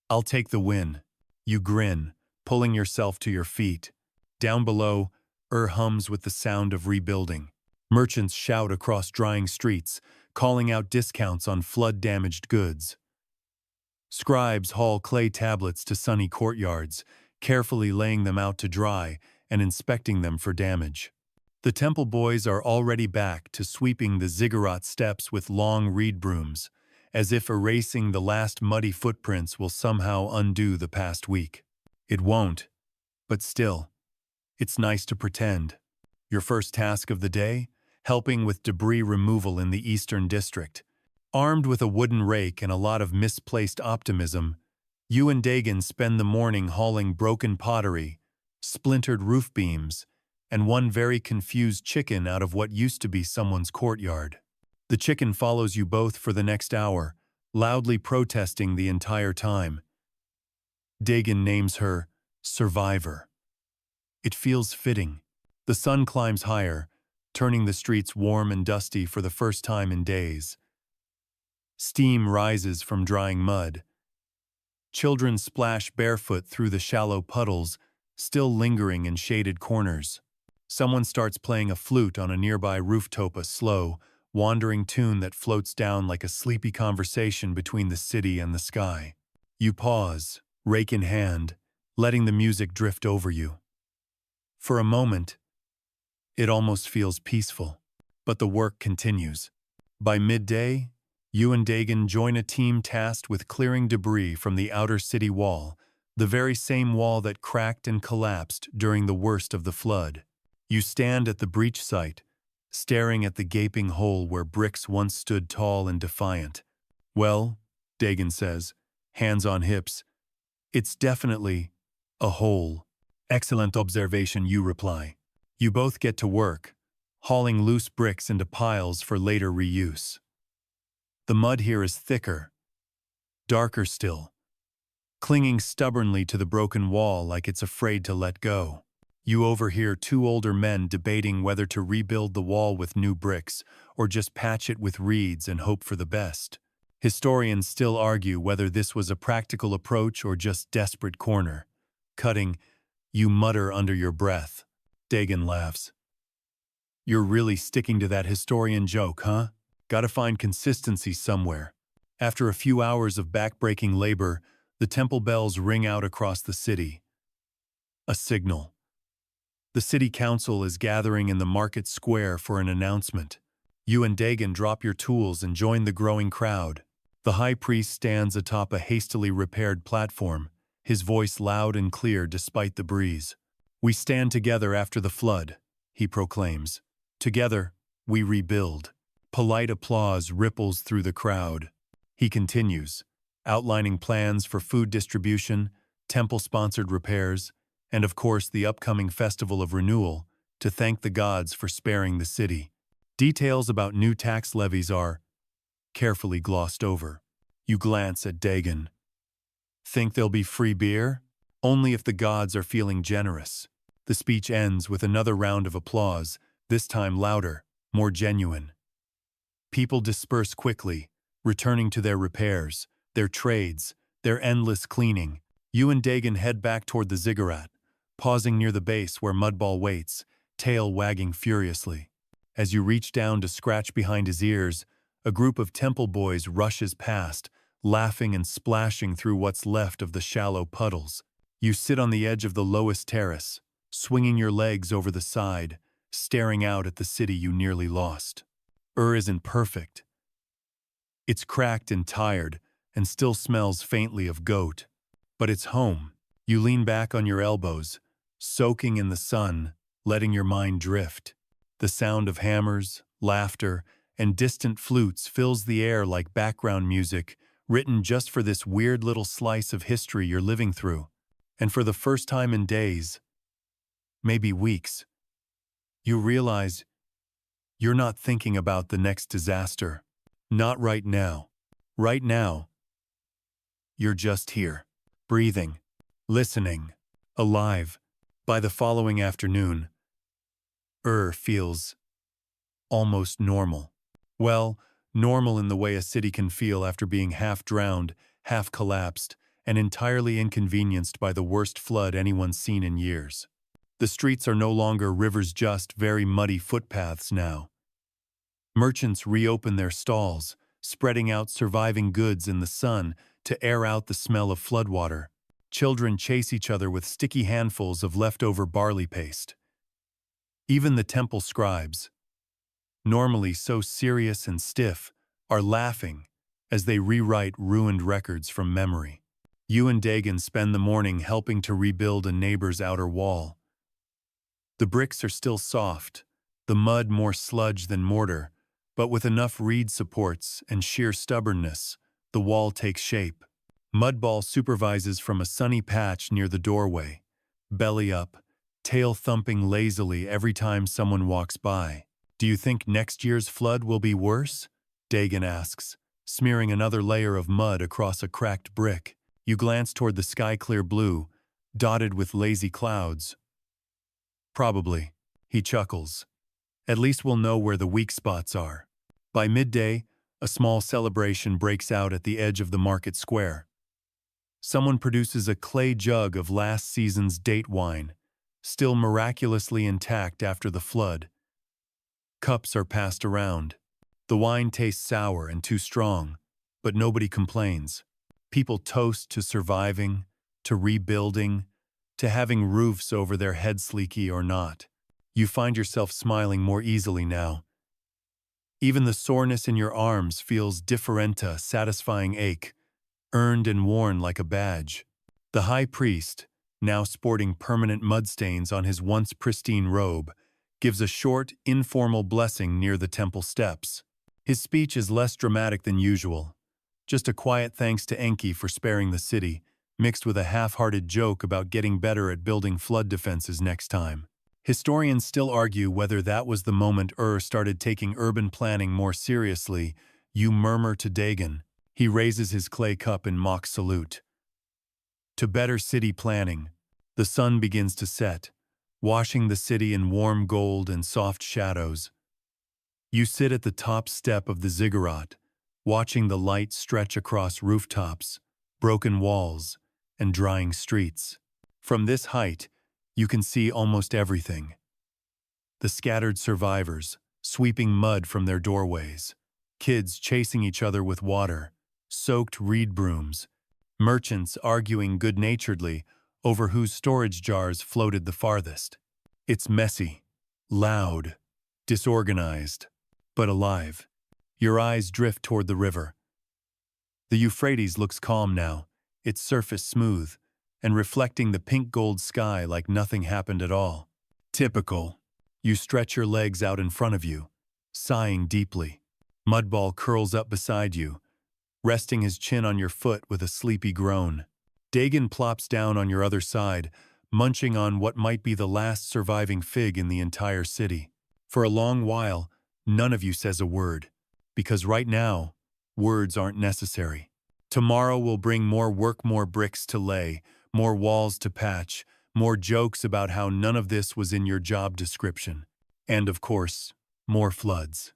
I'll take the win." You grin, pulling yourself to your feet. Down below, hums with the sound of rebuilding. Merchants shout across drying streets, calling out discounts on flood-damaged goods. Scribes haul clay tablets to sunny courtyards, carefully laying them out to dry and inspecting them for damage. The temple boys are already back to sweeping the ziggurat steps with long reed brooms, as if erasing the last muddy footprints will somehow undo the past week. It won't, but still, it's nice to pretend. Your first task of the day? Helping with debris removal in the Eastern District. Armed with a wooden rake and a lot of misplaced optimism, you and Dagon spend the morning hauling broken pottery, splintered roof beams, and one very confused chicken out of what used to be someone's courtyard. The chicken follows you both for the next hour, loudly protesting the entire time. Dagon names her Survivor. It feels fitting. The sun climbs higher, turning the streets warm and dusty for the first time in days. Steam rises from drying mud. Children splash barefoot through the shallow puddles, still lingering in shaded corners. Someone starts playing a flute on a nearby rooftop, a slow, wandering tune that floats down like a sleepy conversation between the city and the sky. You pause, rake in hand, letting the music drift over you. For a moment, it almost feels peaceful, but the work continues. By midday, you and Dagan join a team tasked with clearing debris from the outer city wall, the very same wall that cracked and collapsed during the worst of the flood. You stand at the breach site, staring at the gaping hole where bricks once stood tall and defiant. "Well," Dagan says, hands on hips, "it's definitely a hole." "Excellent observation," you reply. You both get to work, hauling loose bricks into piles for later reuse. The mud here is thicker, darker still, clinging stubbornly to the broken wall like it's afraid to let go. You overhear two older men debating whether to rebuild the wall with new bricks or just patch it with reeds and hope for the best. Historians still argue whether this was a practical approach or just desperate corner cutting. You mutter under your breath. Dagan laughs. "You're really sticking to that historian joke, huh? Gotta find consistency somewhere." After a few hours of backbreaking labor, the temple bells ring out across the city. A signal. The city council is gathering in the market square for an announcement. You and Dagan drop your tools and join the growing crowd. The high priest stands atop a hastily repaired platform, his voice loud and clear despite the breeze. "We stand together after the flood," he proclaims. "Together, we rebuild." Polite applause ripples through the crowd. He continues, outlining plans for food distribution, temple-sponsored repairs, and of course the upcoming Festival of Renewal, to thank the gods for sparing the city. Details about new tax levies are carefully glossed over. You glance at Dagan. "Think there'll be free beer?" "Only if the gods are feeling generous." The speech ends with another round of applause, this time louder, more genuine. People disperse quickly, returning to their repairs, their trades, their endless cleaning. You and Dagan head back toward the ziggurat, pausing near the base where Mudball waits, tail wagging furiously. As you reach down to scratch behind his ears, a group of temple boys rushes past, laughing and splashing through what's left of the shallow puddles. You sit on the edge of the lowest terrace, swinging your legs over the side, staring out at the city you nearly lost. Isn't perfect. It's cracked and tired, and still smells faintly of goat. But it's home. You lean back on your elbows, soaking in the sun, letting your mind drift. The sound of hammers, laughter, and distant flutes fills the air like background music, written just for this weird little slice of history you're living through. And for the first time in days, maybe weeks, you realize you're not thinking about the next disaster. Not right now. Right now, you're just here, breathing, listening, alive. By the following afternoon, feels almost normal. Well, normal in the way a city can feel after being half drowned, half collapsed, and entirely inconvenienced by the worst flood anyone's seen in years. The streets are no longer rivers, just very muddy footpaths now. Merchants reopen their stalls, spreading out surviving goods in the sun to air out the smell of floodwater. Children chase each other with sticky handfuls of leftover barley paste. Even the temple scribes, normally so serious and stiff, are laughing as they rewrite ruined records from memory. You and Dagan spend the morning helping to rebuild a neighbor's outer wall. The bricks are still soft, the mud more sludge than mortar, but with enough reed supports and sheer stubbornness, the wall takes shape. Mudball supervises from a sunny patch near the doorway, belly up, tail thumping lazily every time someone walks by. "Do you think next year's flood will be worse?" Dagan asks, smearing another layer of mud across a cracked brick. You glance toward the sky-clear blue, dotted with lazy clouds. "Probably," he chuckles. "At least we'll know where the weak spots are." By midday, a small celebration breaks out at the edge of the market square. Someone produces a clay jug of last season's date wine, still miraculously intact after the flood. Cups are passed around. The wine tastes sour and too strong, but nobody complains. People toast to surviving, to rebuilding, to having roofs over their heads, leaky or not. You find yourself smiling more easily now. Even the soreness in your arms feels different, a satisfying ache, earned and worn like a badge. The high priest, now sporting permanent mud stains on his once pristine robe, gives a short, informal blessing near the temple steps. His speech is less dramatic than usual, just a quiet thanks to Enki for sparing the city, mixed with a half-hearted joke about getting better at building flood defenses next time. Historians still argue whether that was the moment started taking urban planning more seriously. You murmur to Dagon. He raises his clay cup in mock salute. To better city planning, the sun begins to set, washing the city in warm gold and soft shadows. You sit at the top step of the ziggurat, watching the light stretch across rooftops, broken walls, and drying streets. From this height, you can see almost everything. The scattered survivors, sweeping mud from their doorways, kids chasing each other with water, soaked reed brooms, merchants arguing good-naturedly over whose storage jars floated the farthest. It's messy, loud, disorganized, but alive. Your eyes drift toward the river. The Euphrates looks calm now, its surface smooth, and reflecting the pink-gold sky like nothing happened at all. Typical. You stretch your legs out in front of you, sighing deeply. Mudball curls up beside you, resting his chin on your foot with a sleepy groan. Dagon plops down on your other side, munching on what might be the last surviving fig in the entire city. For a long while, none of you says a word, because right now, words aren't necessary. Tomorrow will bring more work, more bricks to lay, more walls to patch, more jokes about how none of this was in your job description. And of course, more floods.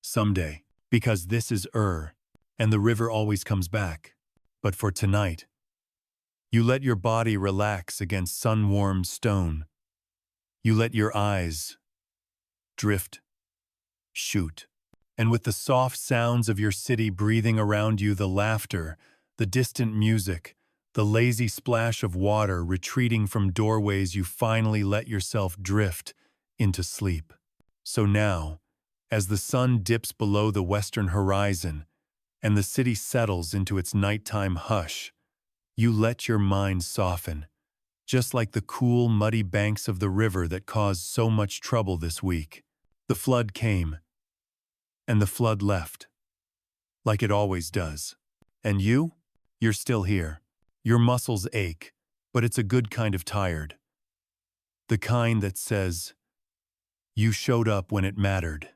Someday, because this is and the river always comes back. But for tonight, you let your body relax against sun-warmed stone. You let your eyes drift, shoot. And with the soft sounds of your city breathing around you, the laughter, the distant music, the lazy splash of water retreating from doorways, you finally let yourself drift into sleep. So now, as the sun dips below the western horizon and the city settles into its nighttime hush, you let your mind soften, just like the cool, muddy banks of the river that caused so much trouble this week. The flood came, and the flood left, like it always does. And you're still here. Your muscles ache, but it's a good kind of tired. The kind that says, you showed up when it mattered.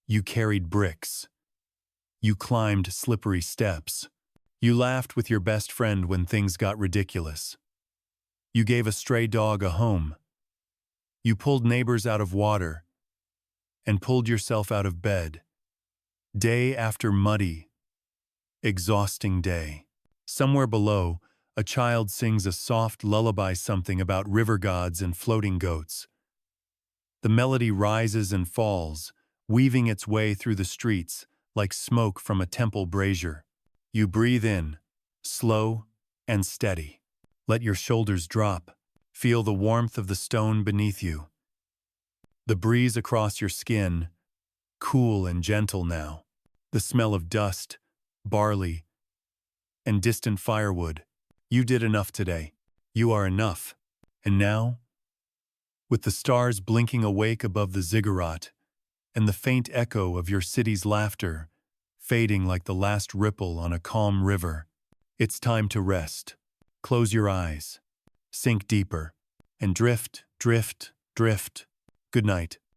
You carried bricks. You climbed slippery steps. You laughed with your best friend when things got ridiculous. You gave a stray dog a home. You pulled neighbors out of water and pulled yourself out of bed. Day after muddy, exhausting day. Somewhere below, a child sings a soft lullaby, something about river gods and floating goats. The melody rises and falls, weaving its way through the streets like smoke from a temple brazier. You breathe in, slow and steady. Let your shoulders drop. Feel the warmth of the stone beneath you. The breeze across your skin, cool and gentle now. The smell of dust, barley, and distant firewood. You did enough today. You are enough. And now, with the stars blinking awake above the ziggurat, and the faint echo of your city's laughter fading like the last ripple on a calm river, it's time to rest. Close your eyes, sink deeper, and drift, drift, drift. Good night.